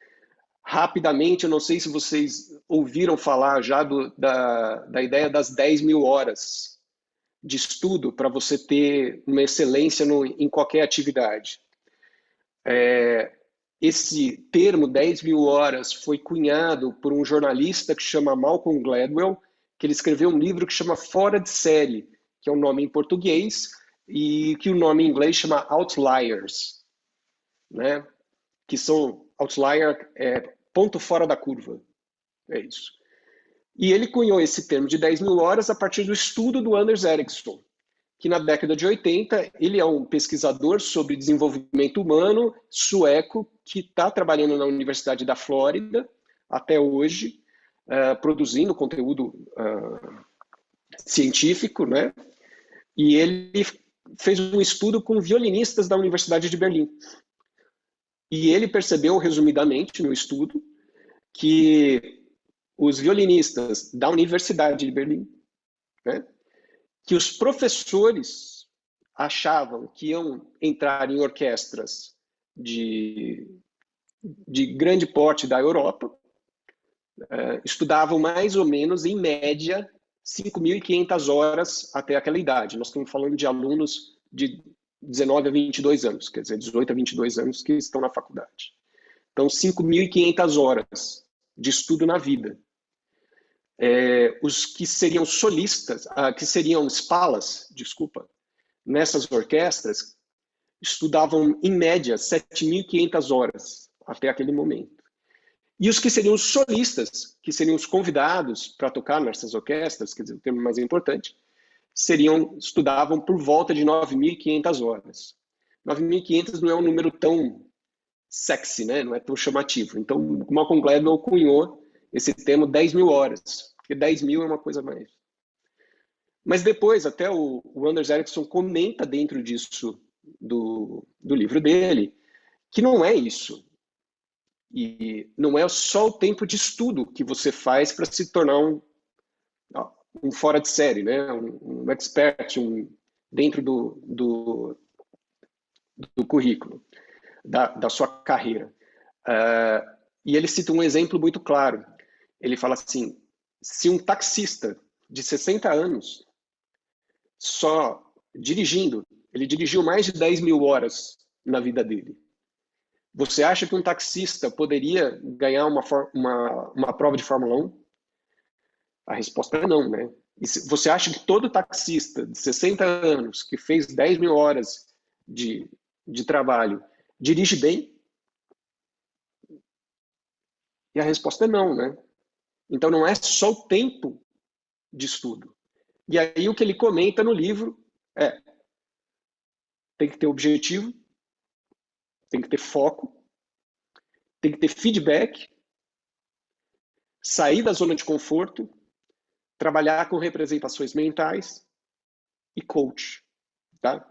Rapidamente, eu não sei se vocês ouviram falar já da ideia das 10.000 horas de estudo para você ter uma excelência em qualquer atividade. Esse termo, 10.000 horas, foi cunhado por um jornalista que chama Malcolm Gladwell, que ele escreveu um livro que chama Fora de Série, que é o nome em português, e que o nome em inglês chama Outliers, né? Que são, outlier é ponto fora da curva, é isso. E ele cunhou esse termo de 10.000 horas a partir do estudo do Anders Ericsson, que na década de 80 ele é um pesquisador sobre desenvolvimento humano sueco que está trabalhando na Universidade da Flórida até hoje, produzindo conteúdo científico, né? E ele fez um estudo com violinistas da Universidade de Berlim. E ele percebeu, resumidamente, no estudo, que os violinistas da Universidade de Berlim, né, que os professores achavam que iam entrar em orquestras de grande porte da Europa, estudavam mais ou menos, em média, 5.500 horas até aquela idade. Nós estamos falando de alunos de 19 a 22 anos, quer dizer, 18 a 22 anos que estão na faculdade. Então, 5.500 horas de estudo na vida. Os que seriam solistas, que seriam spalas, desculpa, nessas orquestras, estudavam, em média, 7.500 horas até aquele momento. E os que seriam solistas, que seriam os convidados para tocar nessas orquestras, quer dizer, o termo mais importante, estudavam por volta de 9.500 horas. 9.500 não é um número tão sexy, né? Não é tão chamativo. Então, o Malcolm Gladwell cunhou esse termo 10.000 horas, porque 10.000 é uma coisa mais. Mas depois, até o Anders Ericsson comenta dentro disso, do livro dele, que não é isso. E não é só o tempo de estudo que você faz para se tornar um fora de série, né? um expert dentro do currículo, da sua carreira. E ele cita um exemplo muito claro. Ele fala assim, se um taxista de 60 anos, só dirigindo, ele dirigiu mais de 10.000 horas na vida dele. Você acha que um taxista poderia ganhar uma prova de Fórmula 1? A resposta é não, né? E você acha que todo taxista de 60 anos que fez 10.000 horas de trabalho dirige bem? E a resposta é não, né? Então não é só o tempo de estudo. E aí o que ele comenta no livro tem que ter objetivo, tem que ter foco, tem que ter feedback, sair da zona de conforto, trabalhar com representações mentais e coach, tá?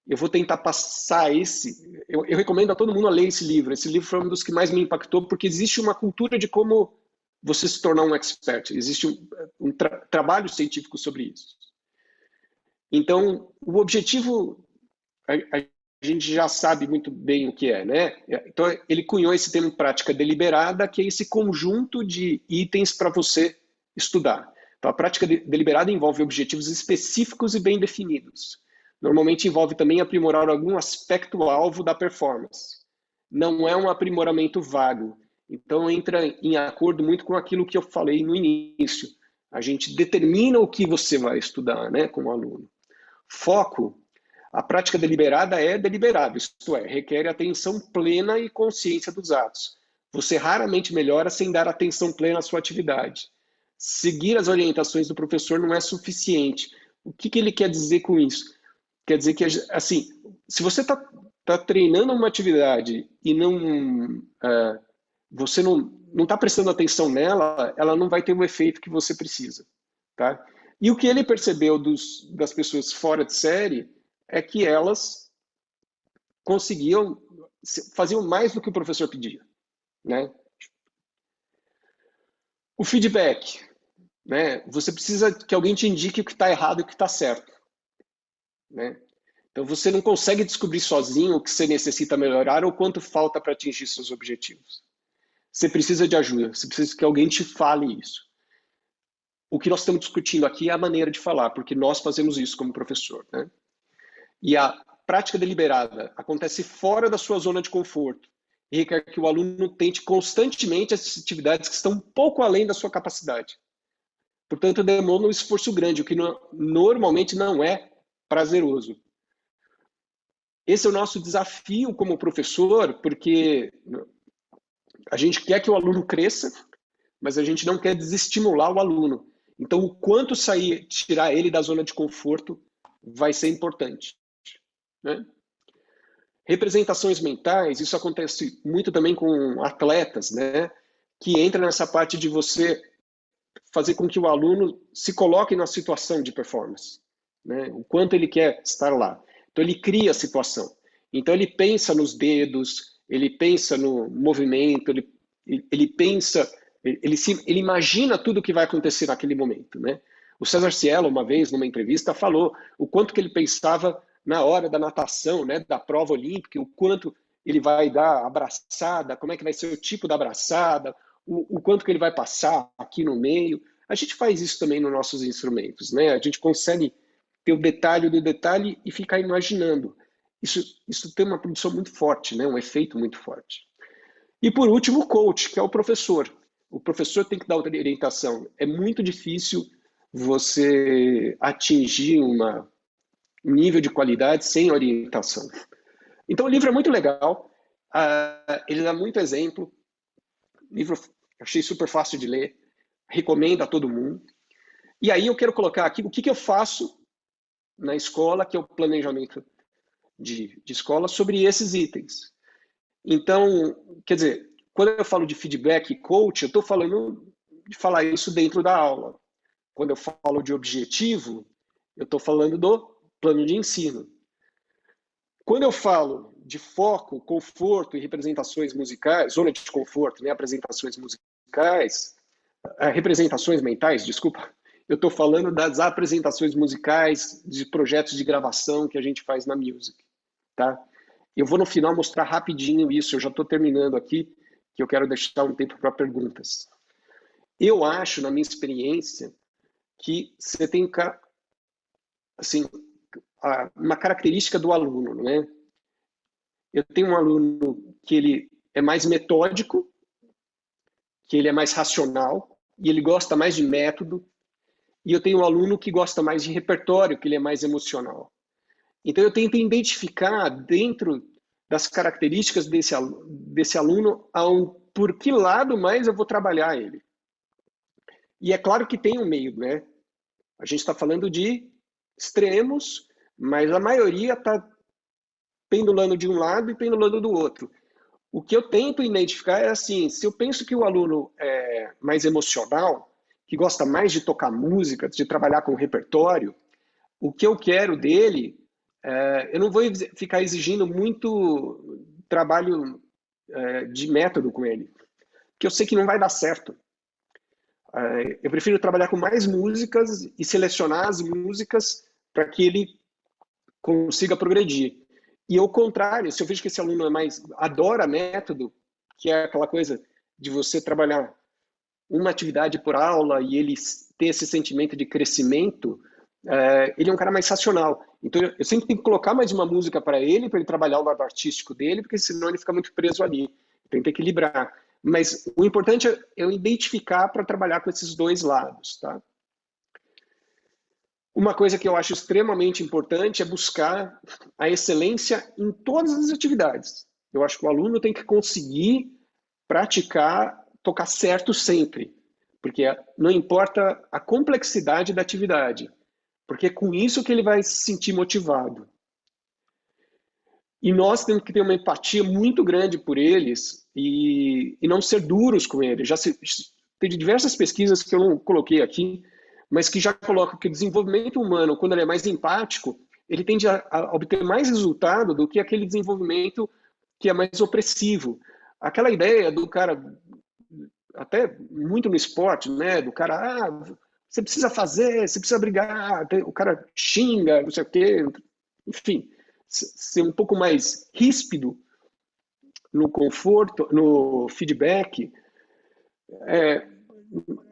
Eu vou tentar passar eu recomendo a todo mundo a ler esse livro. Esse livro foi um dos que mais me impactou, porque existe uma cultura de como você se tornar um expert. Existe um trabalho científico sobre isso. Então, o objetivo, a gente já sabe muito bem o que é, né? Então, ele cunhou esse termo prática deliberada, que é esse conjunto de itens para você estudar. Então, a prática deliberada envolve objetivos específicos e bem definidos. Normalmente envolve também aprimorar algum aspecto-alvo da performance. Não é um aprimoramento vago. Então, entra em acordo muito com aquilo que eu falei no início. A gente determina o que você vai estudar, né, como aluno. Foco. A prática deliberada é deliberada, isto é, requer atenção plena e consciência dos atos. Você raramente melhora sem dar atenção plena à sua atividade. Seguir as orientações do professor não é suficiente. O que ele quer dizer com isso? Quer dizer que, assim, se você está treinando uma atividade e você não está prestando atenção nela, ela não vai ter o efeito que você precisa, tá? E o que ele percebeu das pessoas fora de série é que elas faziam mais do que o professor pedia, né? O feedback, né? Você precisa que alguém te indique o que está errado e o que está certo, né? Então você não consegue descobrir sozinho o que você necessita melhorar ou quanto falta para atingir seus objetivos. Você precisa de ajuda, você precisa que alguém te fale isso. O que nós estamos discutindo aqui é a maneira de falar, porque nós fazemos isso como professor, né? E a prática deliberada acontece fora da sua zona de conforto e requer que o aluno tente constantemente essas atividades que estão um pouco além da sua capacidade. Portanto, demanda um esforço grande, o que normalmente não é prazeroso. Esse é o nosso desafio como professor, porque a gente quer que o aluno cresça, mas a gente não quer desestimular o aluno. Então, o quanto tirar ele da zona de conforto vai ser importante, né? Representações mentais, isso acontece muito também com atletas, né? Que entra nessa parte de você fazer com que o aluno se coloque na situação de performance, né? O quanto ele quer estar lá. Então ele cria a situação. Então ele pensa nos dedos, ele pensa no movimento, ele pensa, ele imagina tudo o que vai acontecer naquele momento, né? O César Cielo, uma vez, numa entrevista, falou o quanto que ele pensava na hora da natação, né, da prova olímpica, o quanto ele vai dar a abraçada, como é que vai ser o tipo da abraçada, o quanto que ele vai passar aqui no meio. A gente faz isso também nos nossos instrumentos, né? A gente consegue ter o detalhe do detalhe e ficar imaginando. Isso tem uma produção muito forte, né? Um efeito muito forte. E por último, o coach, que é o professor. O professor tem que dar orientação. É muito difícil você atingir um nível de qualidade sem orientação. Então o livro é muito legal, ele dá muito exemplo, o livro achei super fácil de ler, recomendo a todo mundo. E aí eu quero colocar aqui o que eu faço na escola, que é o planejamento de escola, sobre esses itens. Então, quer dizer, quando eu falo de feedback e coach, eu estou falando de falar isso dentro da aula. Quando eu falo de objetivo, eu estou falando do plano de ensino. Quando eu falo de foco, conforto e representações musicais, zona de conforto, né, apresentações musicais, representações mentais, desculpa, eu estou falando das apresentações musicais de projetos de gravação que a gente faz na Music, tá? Eu vou no final mostrar rapidinho isso, eu já estou terminando aqui, que eu quero deixar um tempo para perguntas. Eu acho, na minha experiência, que você tem assim, uma característica do aluno, né? Eu tenho um aluno que ele é mais metódico, que ele é mais racional, e ele gosta mais de método, e eu tenho um aluno que gosta mais de repertório, que ele é mais emocional. Então eu tento identificar dentro das características desse aluno por que lado mais eu vou trabalhar ele. E é claro que tem um meio, né? A gente está falando de extremos, mas a maioria está pendulando de um lado e pendulando do outro. O que eu tento identificar é assim, se eu penso que o aluno é mais emocional, que gosta mais de tocar música, de trabalhar com repertório, o que eu quero dele, eu não vou ficar exigindo muito trabalho de método com ele, porque eu sei que não vai dar certo. Eu prefiro trabalhar com mais músicas e selecionar as músicas para que ele consiga progredir. E ao contrário, se eu vejo que esse aluno adora método, que é aquela coisa de você trabalhar uma atividade por aula e ele ter esse sentimento de crescimento, ele é um cara mais racional. Então eu sempre tenho que colocar mais uma música para ele trabalhar o lado artístico dele, porque senão ele fica muito preso ali. Tem que equilibrar. Mas o importante é eu identificar para trabalhar com esses dois lados, tá? Uma coisa que eu acho extremamente importante é buscar a excelência em todas as atividades. Eu acho que o aluno tem que conseguir praticar, tocar certo sempre, porque não importa a complexidade da atividade, porque é com isso que ele vai se sentir motivado. E nós temos que ter uma empatia muito grande por eles e não ser duros com eles. Tem diversas pesquisas que eu não coloquei aqui, mas que já colocam que o desenvolvimento humano, quando ele é mais empático, ele tende a obter mais resultado do que aquele desenvolvimento que é mais opressivo. Aquela ideia do cara, até muito no esporte, né, do cara, você precisa fazer, você precisa brigar, o cara xinga, não sei o quê, enfim, ser um pouco mais ríspido no conforto, no feedback,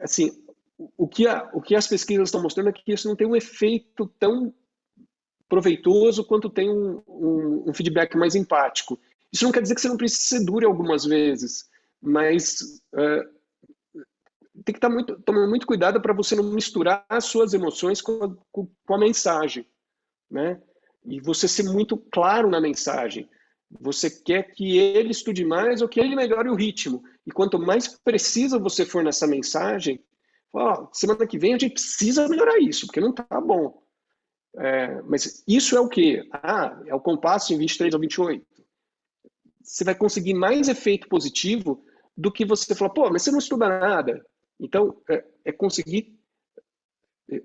assim, o que as pesquisas estão mostrando é que isso não tem um efeito tão proveitoso quanto tem um feedback mais empático. Isso não quer dizer que você não precisa ser duro algumas vezes, mas tem que tomar muito cuidado para você não misturar as suas emoções com a mensagem, né? E você ser muito claro na mensagem. Você quer que ele estude mais ou que ele melhore o ritmo. E quanto mais precisa você for nessa mensagem, semana que vem a gente precisa melhorar isso, porque não está bom. Mas isso é o quê? É o compasso em 23 ou 28. Você vai conseguir mais efeito positivo do que você falar, pô, mas você não estuda nada. Então, conseguir...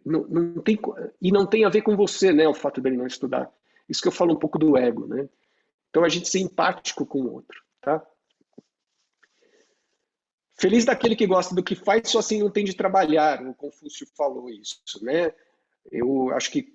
Não tem, e não tem a ver com você, né, o fato dele não estudar. Isso que eu falo um pouco do ego, né? Então, a gente ser empático com o outro, tá? Feliz daquele que gosta do que faz, só assim não tem de trabalhar. O Confúcio falou isso, né? Eu acho que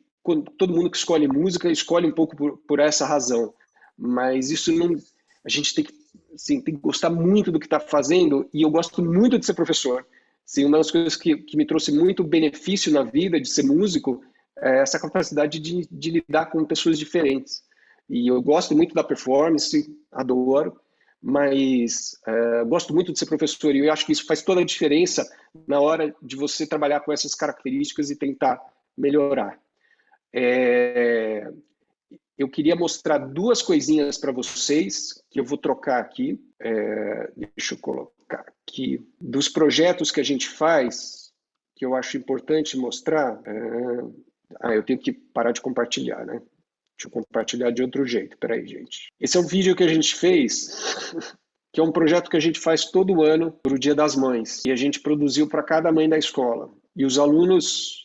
todo mundo que escolhe música escolhe um pouco por essa razão. Mas isso não... A gente tem que, assim, tem que gostar muito do que está fazendo, e eu gosto muito de ser professor. Assim, uma das coisas que me trouxe muito benefício na vida de ser músico é essa capacidade de lidar com pessoas diferentes. E eu gosto muito da performance, adoro, mas gosto muito de ser professor, e eu acho que isso faz toda a diferença na hora de você trabalhar com essas características e tentar melhorar. Eu queria mostrar duas coisinhas para vocês, que eu vou trocar aqui. Deixa eu colocar aqui. Dos projetos que a gente faz, que eu acho importante mostrar. Eu tenho que parar de compartilhar, né? Deixa eu compartilhar de outro jeito. Peraí, gente. Esse é um vídeo que a gente fez, que é um projeto que a gente faz todo ano para o Dia das Mães. E a gente produziu para cada mãe da escola. E os alunos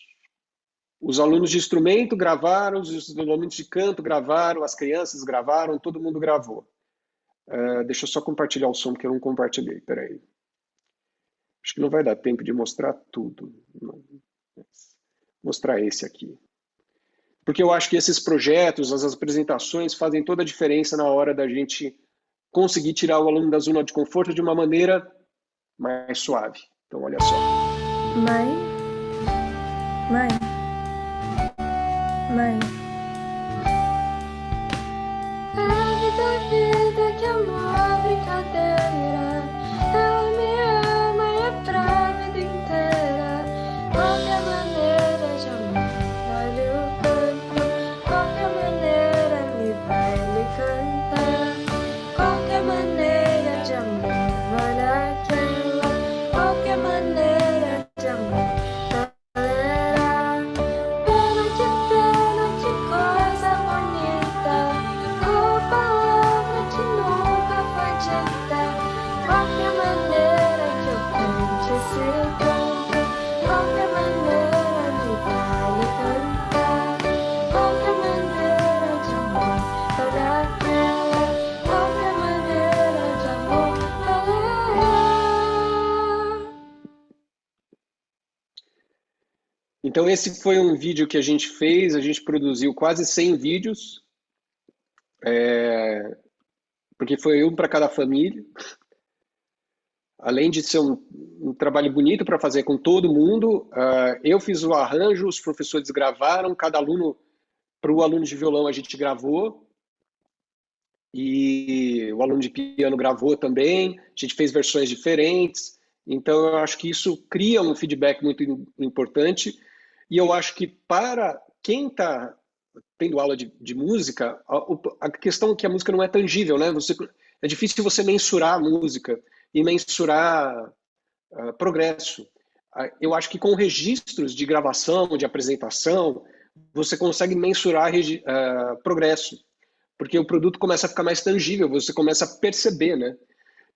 de instrumento gravaram, os alunos de canto gravaram, as crianças gravaram, todo mundo gravou. Deixa eu só compartilhar o som, que eu não compartilhei, peraí. Acho que não vai dar tempo de mostrar tudo. Não. Mostrar esse aqui. Porque eu acho que esses projetos, as apresentações, fazem toda a diferença na hora da gente conseguir tirar o aluno da zona de conforto de uma maneira mais suave. Então, olha só. Mãe. A vida que é uma brincadeira. Ela me ama e é pra vida inteira. Qualquer maneira de amor, vale o canto. Qualquer maneira me vai cantar. Qualquer maneira de amor, vale aquela. Qualquer maneira de amor. Então, esse foi um vídeo que a gente fez, a gente produziu quase 100 vídeos, porque foi um para cada família. Além de ser um trabalho bonito para fazer com todo mundo, eu fiz o arranjo, os professores gravaram, cada aluno, para o aluno de violão a gente gravou, e o aluno de piano gravou também, a gente fez versões diferentes, então eu acho que isso cria um feedback muito importante, e eu acho que para quem está tendo aula de música, a questão é que a música não é tangível, né? É difícil você mensurar a música e mensurar progresso. Eu acho que com registros de gravação, de apresentação, você consegue mensurar progresso, porque o produto começa a ficar mais tangível, você começa a perceber, né?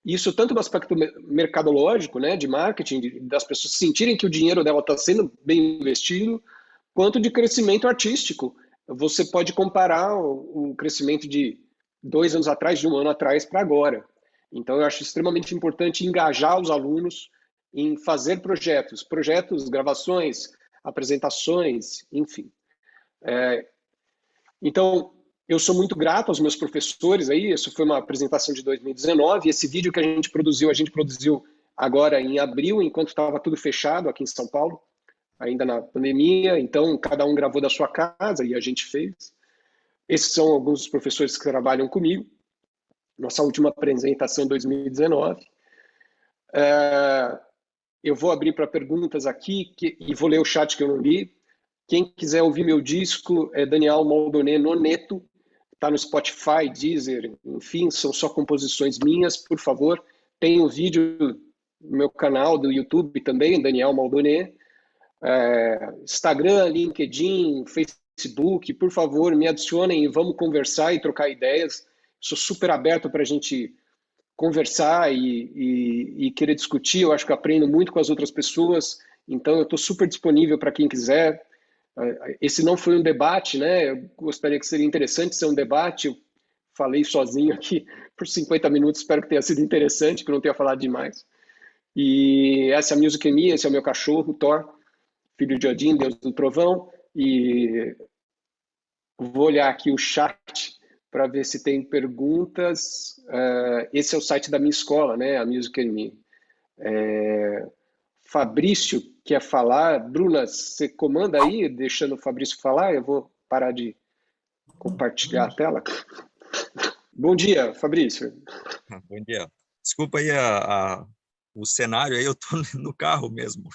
Isso tanto no aspecto mercadológico, né, de marketing, das pessoas sentirem que o dinheiro dela está sendo bem investido, quanto de crescimento artístico. Você pode comparar o crescimento de 2 anos atrás, de 1 ano atrás para agora. Então, eu acho extremamente importante engajar os alunos em fazer projetos, gravações, apresentações, enfim. Então, eu sou muito grato aos meus professores aí, isso foi uma apresentação de 2019, esse vídeo que a gente produziu agora em abril, enquanto estava tudo fechado aqui em São Paulo, ainda na pandemia, então cada um gravou da sua casa e a gente fez. Esses são alguns dos professores que trabalham comigo, nossa última apresentação 2019. Eu vou abrir para perguntas aqui e vou ler o chat que eu não li. Quem quiser ouvir meu disco é Daniel Maldonê Noneto, está no Spotify, Deezer, enfim, são só composições minhas, por favor. Tem o vídeo no meu canal do YouTube também, Daniel Maldonê. Instagram, LinkedIn, Facebook. Facebook, por favor, me adicionem e vamos conversar e trocar ideias. Sou super aberto para a gente conversar e querer discutir. Eu acho que eu aprendo muito com as outras pessoas, então eu estou super disponível para quem quiser. Esse não foi um debate, né? Eu gostaria que seria interessante ser um debate. Eu falei sozinho aqui por 50 minutos, espero que tenha sido interessante, que eu não tenha falado demais. E essa é a Music and Me, esse é o meu cachorro, o Thor, filho de Odin, deus do trovão. E vou olhar aqui o chat para ver se tem perguntas. Esse é o site da minha escola, né? A Music and Me. Fabrício quer falar. Bruna, você comanda aí, deixando o Fabrício falar? Eu vou parar de compartilhar a tela. Bom dia, Fabrício. Bom dia. Desculpa aí o cenário, aí eu estou no carro mesmo.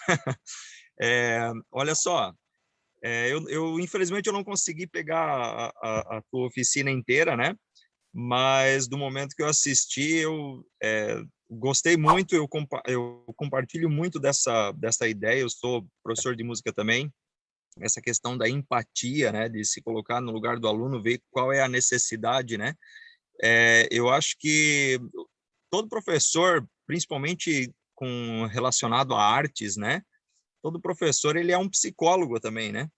Olha só, infelizmente eu não consegui pegar a tua oficina inteira, né? Mas do momento que eu assisti, eu gostei muito, eu compartilho muito dessa ideia, eu sou professor de música também, essa questão da empatia, né? De se colocar no lugar do aluno, ver qual é a necessidade, né? Eu acho que todo professor, principalmente relacionado a artes, né? Todo professor, ele é um psicólogo também, né?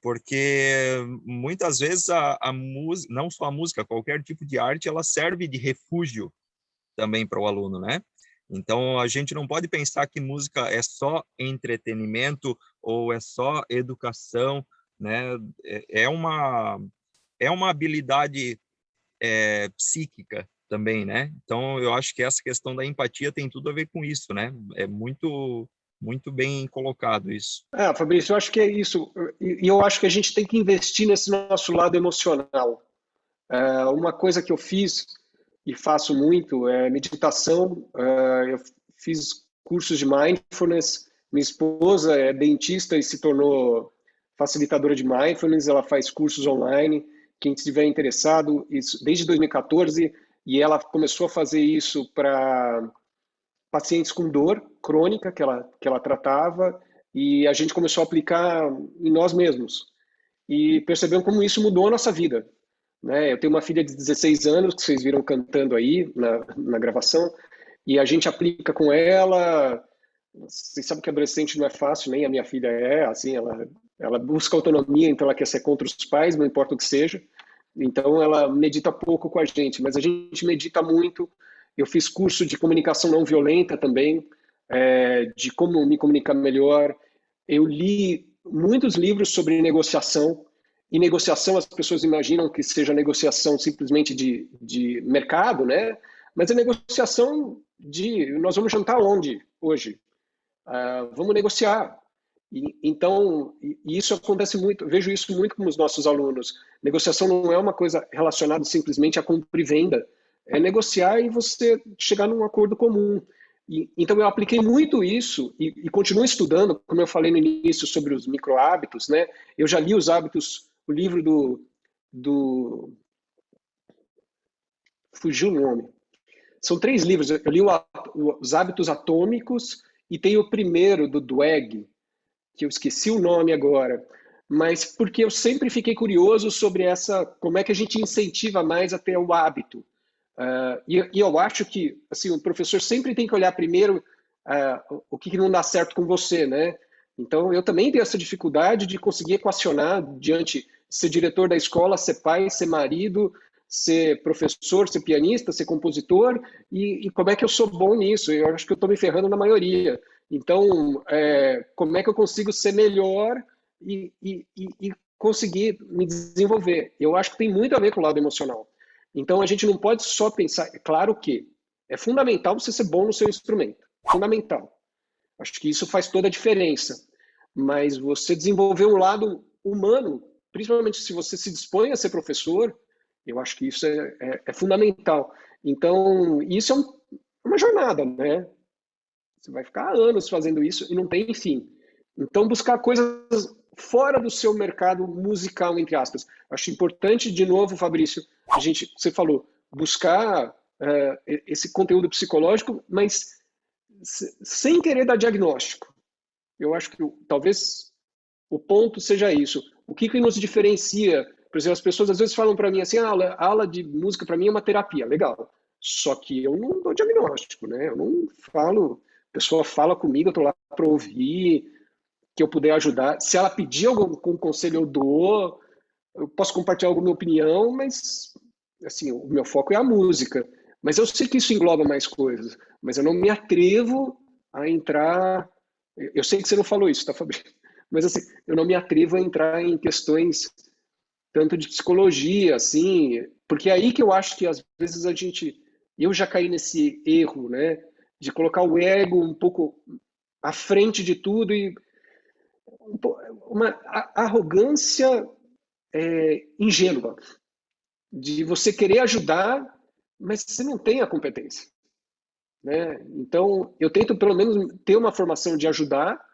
Porque muitas vezes a música, não só a música, qualquer tipo de arte, ela serve de refúgio também para o aluno, né? Então, a gente não pode pensar que música é só entretenimento ou é só educação, né? É uma habilidade psíquica também, né? Então, eu acho que essa questão da empatia tem tudo a ver com isso, né? É muito, muito bem colocado isso. Fabrício, eu acho que é isso. E eu acho que a gente tem que investir nesse nosso lado emocional. Uma coisa que eu fiz e faço muito é meditação. Eu fiz cursos de mindfulness. Minha esposa é dentista e se tornou facilitadora de mindfulness. Ela faz cursos online. Quem estiver interessado, isso desde 2014, e ela começou a fazer isso para pacientes com dor crônica que ela tratava, e a gente começou a aplicar em nós mesmos. E percebemos como isso mudou a nossa vida. Né? Eu tenho uma filha de 16 anos, que vocês viram cantando aí na gravação, e a gente aplica com ela. Vocês sabem que adolescente não é fácil, nem a minha filha é, assim, ela busca autonomia, então ela quer ser contra os pais, não importa o que seja. Então ela medita pouco com a gente, mas a gente medita muito. Eu fiz curso de comunicação não violenta também, de como me comunicar melhor. Eu li muitos livros sobre negociação. E negociação, as pessoas imaginam que seja negociação simplesmente de mercado, né? Mas é negociação nós vamos jantar onde hoje? Vamos negociar. Então, isso acontece muito, vejo isso muito com os nossos alunos. Negociação não é uma coisa relacionada simplesmente a compra e venda, é negociar e você chegar num acordo comum. Então, eu apliquei muito isso e continuo estudando, como eu falei no início sobre os micro-hábitos, né? Eu já li os hábitos, o livro fugiu o nome. São 3 livros, eu li os hábitos atômicos e tem o primeiro do Dweck, que eu esqueci o nome agora, mas porque eu sempre fiquei curioso sobre como é que a gente incentiva mais a ter o hábito. E eu acho que assim, o professor sempre tem que olhar primeiro o que não dá certo com você, né? Então, eu também tenho essa dificuldade de conseguir equacionar diante ser diretor da escola, ser pai, ser marido, ser professor, ser pianista, ser compositor, e como é que eu sou bom nisso? Eu acho que eu estou me ferrando na maioria. Então, como é que eu consigo ser melhor e conseguir me desenvolver? Eu acho que tem muito a ver com o lado emocional. Então, a gente não pode só pensar... É claro que é fundamental você ser bom no seu instrumento. Fundamental. Acho que isso faz toda a diferença. Mas você desenvolver um lado humano, principalmente se você se dispõe a ser professor, eu acho que isso é fundamental. Então, isso é uma jornada, né? Você vai ficar anos fazendo isso e não tem fim. Então, buscar coisas fora do seu mercado musical, entre aspas. Acho importante, de novo, Fabrício, você falou, buscar esse conteúdo psicológico, mas sem querer dar diagnóstico. Eu acho que talvez o ponto seja isso. O que nos diferencia? Por exemplo, as pessoas às vezes falam para mim assim, a aula de música para mim é uma terapia, legal. Só que eu não dou diagnóstico, né? Eu não falo, a pessoa fala comigo, eu estou lá para ouvir, que eu puder ajudar. Se ela pedir algum conselho, eu dou. Eu posso compartilhar alguma opinião, mas assim, o meu foco é a música. Mas eu sei que isso engloba mais coisas, mas eu não me atrevo a entrar. Eu sei que você não falou isso, tá, Fabrício? Mas assim, eu não me atrevo a entrar em questões tanto de psicologia, assim, porque é aí que eu acho que às vezes eu já caí nesse erro, né, de colocar o ego um pouco à frente de tudo e uma arrogância ingênua de você querer ajudar, mas você não tem a competência, né? Então, eu tento pelo menos ter uma formação de ajudar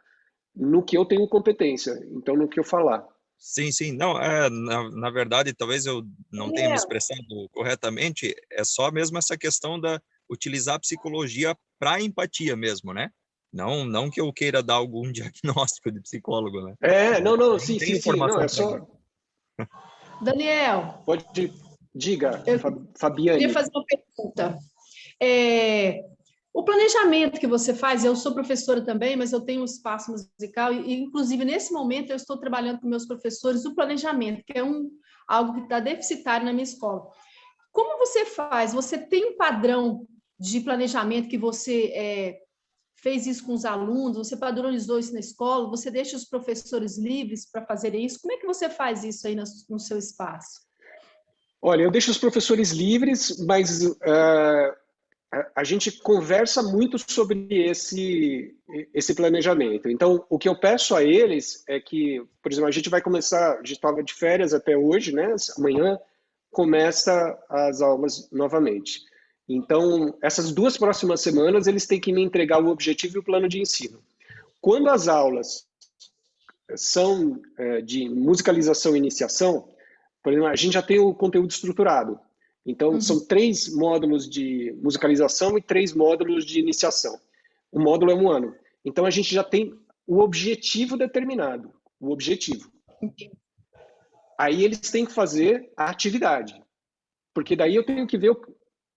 no que eu tenho competência, então no que eu falar. Sim, sim. Não, na verdade, talvez eu não tenha me Daniel, expressado corretamente, é só mesmo essa questão da utilizar a psicologia para empatia mesmo, né? Não que eu queira dar algum diagnóstico de psicólogo, né? Não, Eu não sim, tenho não, formação é para só, isso. Daniel, pode, diga, eu queria Fabiane. fazer uma pergunta. É, o planejamento que você faz, eu sou professora também, mas eu tenho um espaço musical e, inclusive, nesse momento eu estou trabalhando com meus professores o planejamento, que é algo que está deficitário na minha escola. Como você faz? Você tem um padrão de planejamento que você fez isso com os alunos, você padronizou isso na escola, você deixa os professores livres para fazerem isso? Como é que você faz isso aí no seu espaço? Olha, eu deixo os professores livres, mas a gente conversa muito sobre esse planejamento. Então, o que eu peço a eles é que, por exemplo, a gente vai começar, a gente estava de férias até hoje, né? Amanhã começa as aulas novamente. Então, essas 2 próximas semanas, eles têm que me entregar o objetivo e o plano de ensino. Quando as aulas são de musicalização e iniciação, por exemplo, a gente já tem o conteúdo estruturado. Então, Uhum. são 3 módulos de musicalização e 3 módulos de iniciação. O módulo é 1 ano. Então, a gente já tem o objetivo determinado. O objetivo. Aí eles têm que fazer a atividade. Porque daí eu tenho que ver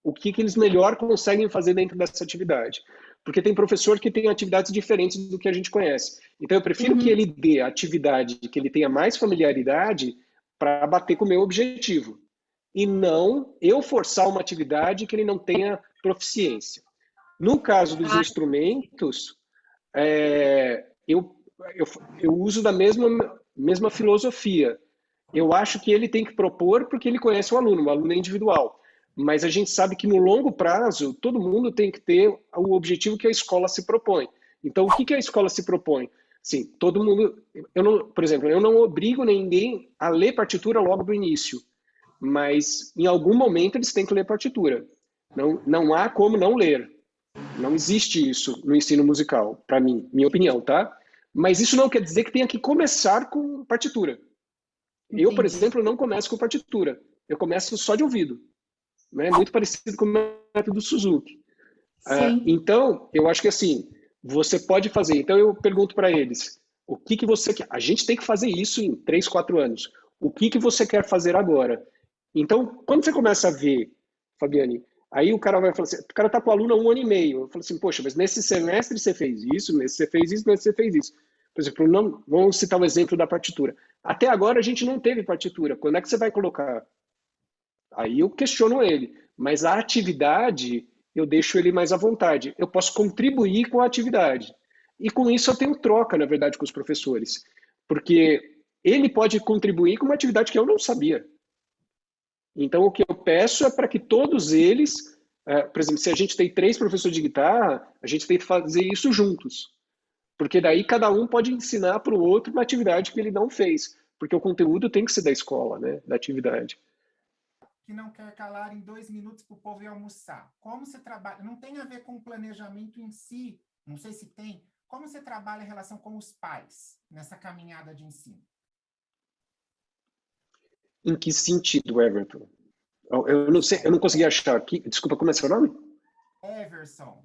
o que eles melhor conseguem fazer dentro dessa atividade. Porque tem professor que tem atividades diferentes do que a gente conhece. Então, eu prefiro que ele dê a atividade que ele tenha mais familiaridade para bater com o meu objetivo. E não eu forçar uma atividade que ele não tenha proficiência. No caso dos instrumentos, eu uso da mesma filosofia. Eu acho que ele tem que propor porque ele conhece o aluno é individual. Mas a gente sabe que no longo prazo, todo mundo tem que ter o objetivo que a escola se propõe. Então, o que a escola se propõe? Sim, todo mundo. Por exemplo, eu não obrigo ninguém a ler partitura logo do início, mas em algum momento eles têm que ler partitura. Não há como não ler. Não existe isso no ensino musical, para mim, minha opinião, tá? Mas isso não quer dizer que tenha que começar com partitura. Eu, por Entendi. exemplo, não começo com partitura. Eu começo só de ouvido. Né? Muito parecido com o método Suzuki. Sim. Então, eu acho que assim, você pode fazer. Então, eu pergunto para eles, o que você quer? A gente tem que fazer isso em 3, 4 anos. O que você quer fazer agora? Então, quando você começa a ver, Fabiane, aí o cara vai falar assim, o cara está com o aluno há 1 ano e meio. Eu falo assim, poxa, mas nesse semestre você fez isso, nesse você fez isso, nesse você fez isso. Por exemplo, não, vamos citar o exemplo da partitura. Até agora a gente não teve partitura. Quando é que você vai colocar? Aí eu questiono ele, mas a atividade eu deixo ele mais à vontade. Eu posso contribuir com a atividade. E com isso eu tenho troca, na verdade, com os professores. Porque ele pode contribuir com uma atividade que eu não sabia. Então o que eu peço é para que todos eles, por exemplo, se a gente tem 3 professores de guitarra, a gente tem que fazer isso juntos. Porque daí cada um pode ensinar para o outro uma atividade que ele não fez. Porque o conteúdo tem que ser da escola, né? Da atividade. Que não quer calar em 2 minutos para o povo ir almoçar. Como você trabalha? Não tem a ver com o planejamento em si, não sei se tem. Como você trabalha a relação com os pais nessa caminhada de ensino? Em que sentido, Everton? Eu não sei, eu não consegui achar aqui. Desculpa, como é seu nome? Everson.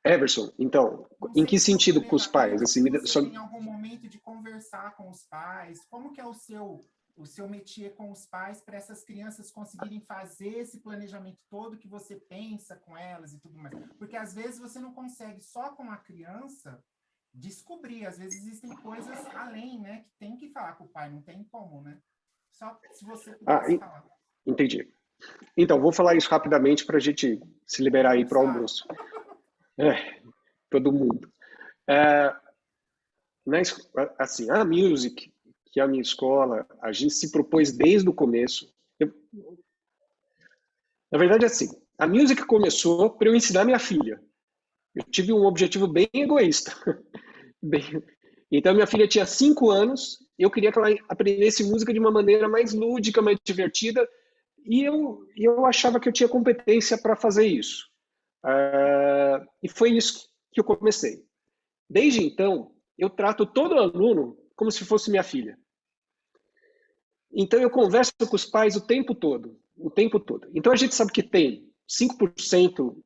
Everson, então, Não em sei que se no sentido com os pais? planejamento, Assim, se você só... tem algum momento de conversar com os pais, como que é o seu métier com os pais para essas crianças conseguirem fazer esse planejamento todo que você pensa com elas e tudo mais? Porque às vezes você não consegue só com a criança descobrir, às vezes existem coisas além, né, que tem que falar com o pai, não tem como, né? Só se você Ah, pudesse falar. entendi. Então, vou falar isso rapidamente para a gente se liberar aí para o almoço. Todo mundo. Assim, a Music, que é a minha escola, a gente se propôs desde o começo. Na verdade, assim, a Music começou para eu ensinar minha filha. Eu tive um objetivo bem egoísta. Então, minha filha tinha 5 anos, eu queria que ela aprendesse música de uma maneira mais lúdica, mais divertida, e eu achava que eu tinha competência para fazer isso. E foi isso que eu comecei. Desde então, eu trato todo aluno como se fosse minha filha. Então, eu converso com os pais o tempo todo, o tempo todo. Então, a gente sabe que tem 5%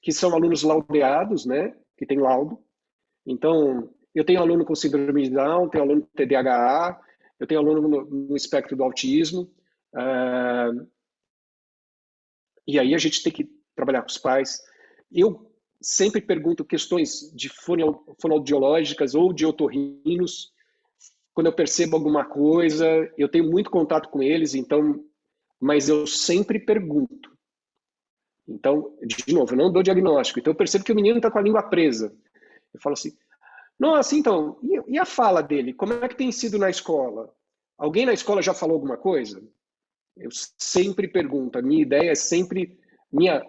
que são alunos laudeados, né, que tem laudo. Então, eu tenho aluno com síndrome de Down, tenho aluno com TDAH, eu tenho aluno no espectro do autismo. E aí a gente tem que trabalhar com os pais. Eu sempre pergunto questões de fonoaudiológicas ou de otorrinos. Quando eu percebo alguma coisa, eu tenho muito contato com eles, então, mas eu sempre pergunto. Então, de novo, eu não dou diagnóstico. Então, eu percebo que o menino está com a língua presa. Eu falo assim, nossa, então, e a fala dele? Como é que tem sido na escola? Alguém na escola já falou alguma coisa? Eu sempre pergunto. A minha ideia é sempre, minha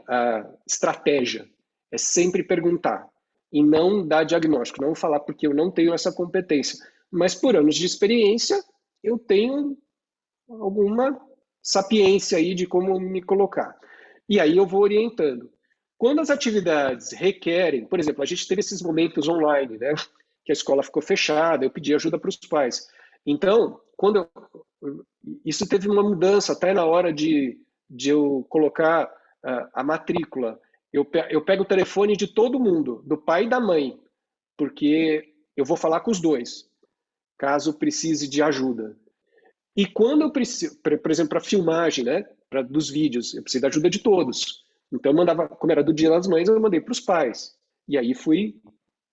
estratégia é sempre perguntar e não dar diagnóstico, não falar porque eu não tenho essa competência. Mas por anos de experiência, eu tenho alguma sapiência aí de como me colocar. E aí eu vou orientando. Quando as atividades requerem, por exemplo, a gente teve esses momentos online, né? Que a escola ficou fechada, eu pedi ajuda para os pais. Então, isso teve uma mudança até na hora de eu colocar a matrícula. Eu pego o telefone de todo mundo, do pai e da mãe, porque eu vou falar com os dois, caso precise de ajuda. E quando eu preciso, por exemplo, para filmagem, né, dos vídeos, eu preciso da ajuda de todos. Então eu mandava, como era do Dia das Mães, eu mandei para os pais. E aí fui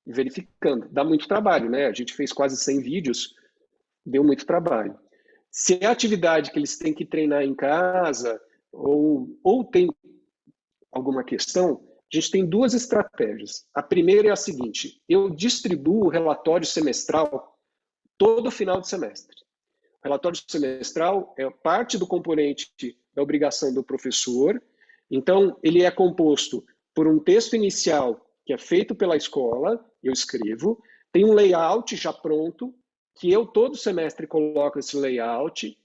verificando. Dá muito trabalho, né? A gente fez quase 100 vídeos, deu muito trabalho. Se é atividade que eles têm que treinar em casa ou tem alguma questão, a gente tem duas estratégias. A primeira é a seguinte: eu distribuo o relatório semestral todo final de semestre. O relatório semestral é parte do componente da obrigação do professor. Então, ele é composto por um texto inicial que é feito pela escola, eu escrevo, tem um layout já pronto, que eu todo semestre coloco esse layout,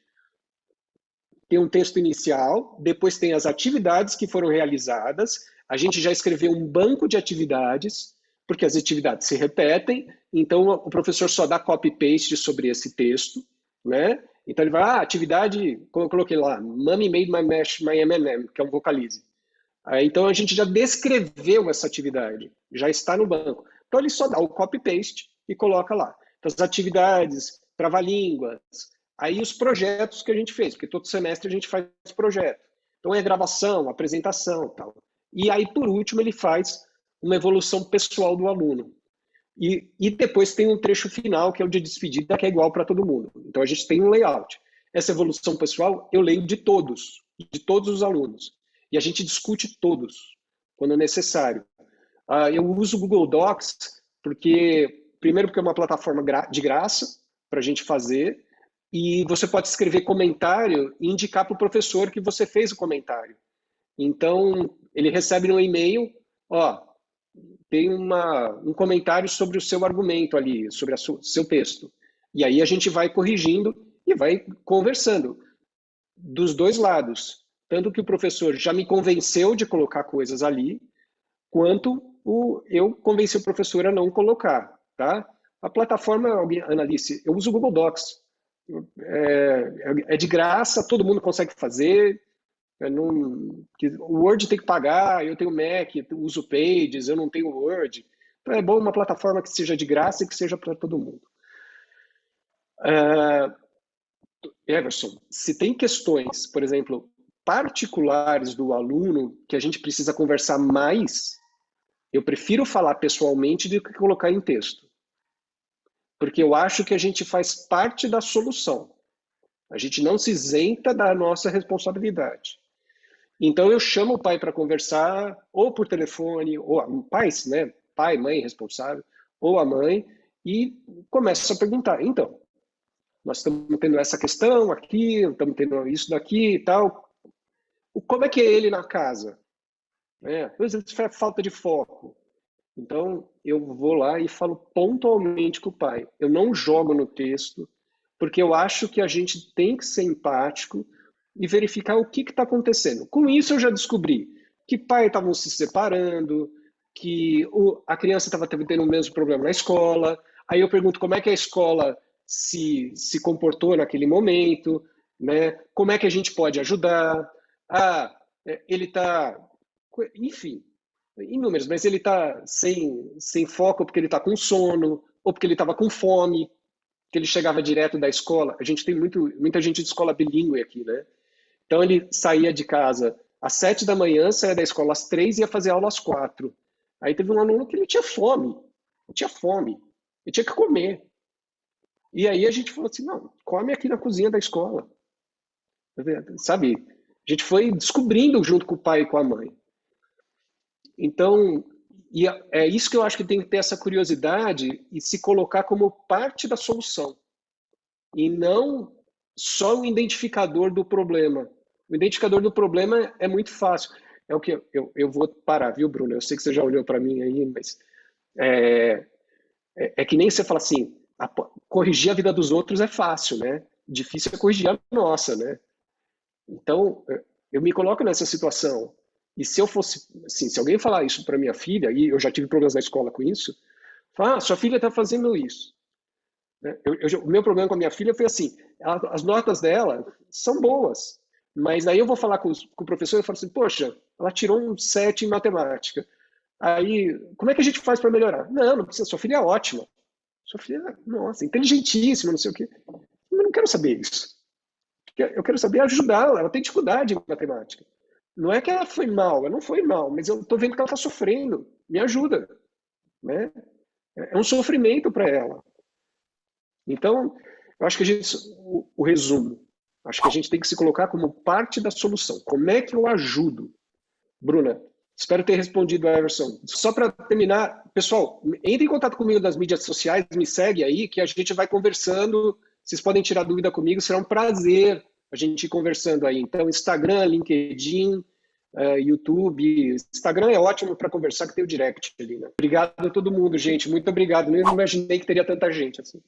tem um texto inicial, depois tem as atividades que foram realizadas, a gente já escreveu um banco de atividades, porque as atividades se repetem, então o professor só dá copy-paste sobre esse texto, né? Então ele vai, atividade, como eu coloquei lá, Mommy made my M&M, que é um vocalize. Então a gente já descreveu essa atividade, já está no banco. Então ele só dá o copy-paste e coloca lá. Então as atividades, trava-línguas, aí os projetos que a gente fez, porque todo semestre a gente faz projeto. Então é gravação, apresentação, tal. E aí por último ele faz uma evolução pessoal do aluno. E depois tem um trecho final, que é o de despedida, que é igual para todo mundo. Então a gente tem um layout. Essa evolução pessoal eu leio de todos os alunos. E a gente discute todos, quando necessário. Eu uso o Google Docs, primeiro porque é uma plataforma de graça para a gente fazer, e você pode escrever comentário e indicar para o professor que você fez o comentário. Então, ele recebe no e-mail, tem um comentário sobre o seu argumento ali, sobre o seu texto. E aí a gente vai corrigindo e vai conversando dos dois lados. Tanto que o professor já me convenceu de colocar coisas ali, quanto eu convenci o professor a não colocar. Tá? A plataforma, Analice, eu uso o Google Docs. É de graça, todo mundo consegue fazer. O Word tem que pagar, eu tenho Mac, eu uso Pages, eu não tenho Word. Então é bom uma plataforma que seja de graça e que seja para todo mundo. Everson, se tem questões, por exemplo, particulares do aluno que a gente precisa conversar mais, eu prefiro falar pessoalmente do que colocar em texto. Porque eu acho que a gente faz parte da solução. A gente não se isenta da nossa responsabilidade. Então eu chamo o pai para conversar, ou por telefone, ou pais, né? Pai, mãe responsável, ou a mãe, e começo a perguntar. Então, nós estamos tendo essa questão aqui, estamos tendo isso daqui e tal. Como é que é ele na casa? Às vezes é falta de foco. Então, eu vou lá e falo pontualmente com o pai. Eu não jogo no texto, porque eu acho que a gente tem que ser empático e verificar o que está acontecendo. Com isso, eu já descobri que pai estavam se separando, que a criança estava tendo o mesmo problema na escola. Aí eu pergunto como é que a escola se comportou naquele momento, né? Como é que a gente pode ajudar? Ele está... Enfim, inúmeros, mas ele está sem foco porque ele está com sono, ou porque ele estava com fome, que ele chegava direto da escola. A gente tem muita gente de escola bilíngue aqui, né? Então ele saía de casa às 7 da manhã, saía da escola às 3 e ia fazer aula às 4. Aí teve um aluno que ele tinha fome, ele tinha que comer. E aí a gente falou assim, não, come aqui na cozinha da escola. Sabe? A gente foi descobrindo junto com o pai e com a mãe. Então, e é isso que eu acho que tem que ter essa curiosidade e se colocar como parte da solução. E não só o identificador do problema. O identificador do problema é muito fácil. É o que eu vou parar, viu, Bruno? Eu sei que você já olhou para mim aí, mas é que nem você fala assim, corrigir a vida dos outros é fácil, né? Difícil é corrigir a nossa, né? Então, eu me coloco nessa situação. E se eu fosse, assim, se alguém falar isso para minha filha, e eu já tive problemas na escola com isso, fala, sua filha está fazendo isso. O meu problema com a minha filha foi assim, as notas dela são boas, mas aí eu vou falar com o professor e falo assim, poxa, ela tirou um 7 em matemática. Aí, como é que a gente faz para melhorar? Não precisa, sua filha é ótima. Sua filha, nossa, inteligentíssima, não sei o quê. Eu não quero saber isso. Eu quero saber ajudá-la, ela tem dificuldade em matemática. Não é que ela foi mal, ela não foi mal, mas eu estou vendo que ela está sofrendo. Me ajuda, né? É um sofrimento para ela. Então, eu acho que o resumo, acho que a gente tem que se colocar como parte da solução. Como é que eu ajudo? Bruna, espero ter respondido a Everson. Só para terminar, pessoal, entre em contato comigo nas mídias sociais, me segue aí, que a gente vai conversando. Vocês podem tirar dúvida comigo, será um prazer a gente ir conversando aí. Então, Instagram, LinkedIn, YouTube. Instagram é ótimo para conversar, que tem o direct ali, né? Obrigado a todo mundo, gente. Muito obrigado. Eu não imaginei que teria tanta gente assim.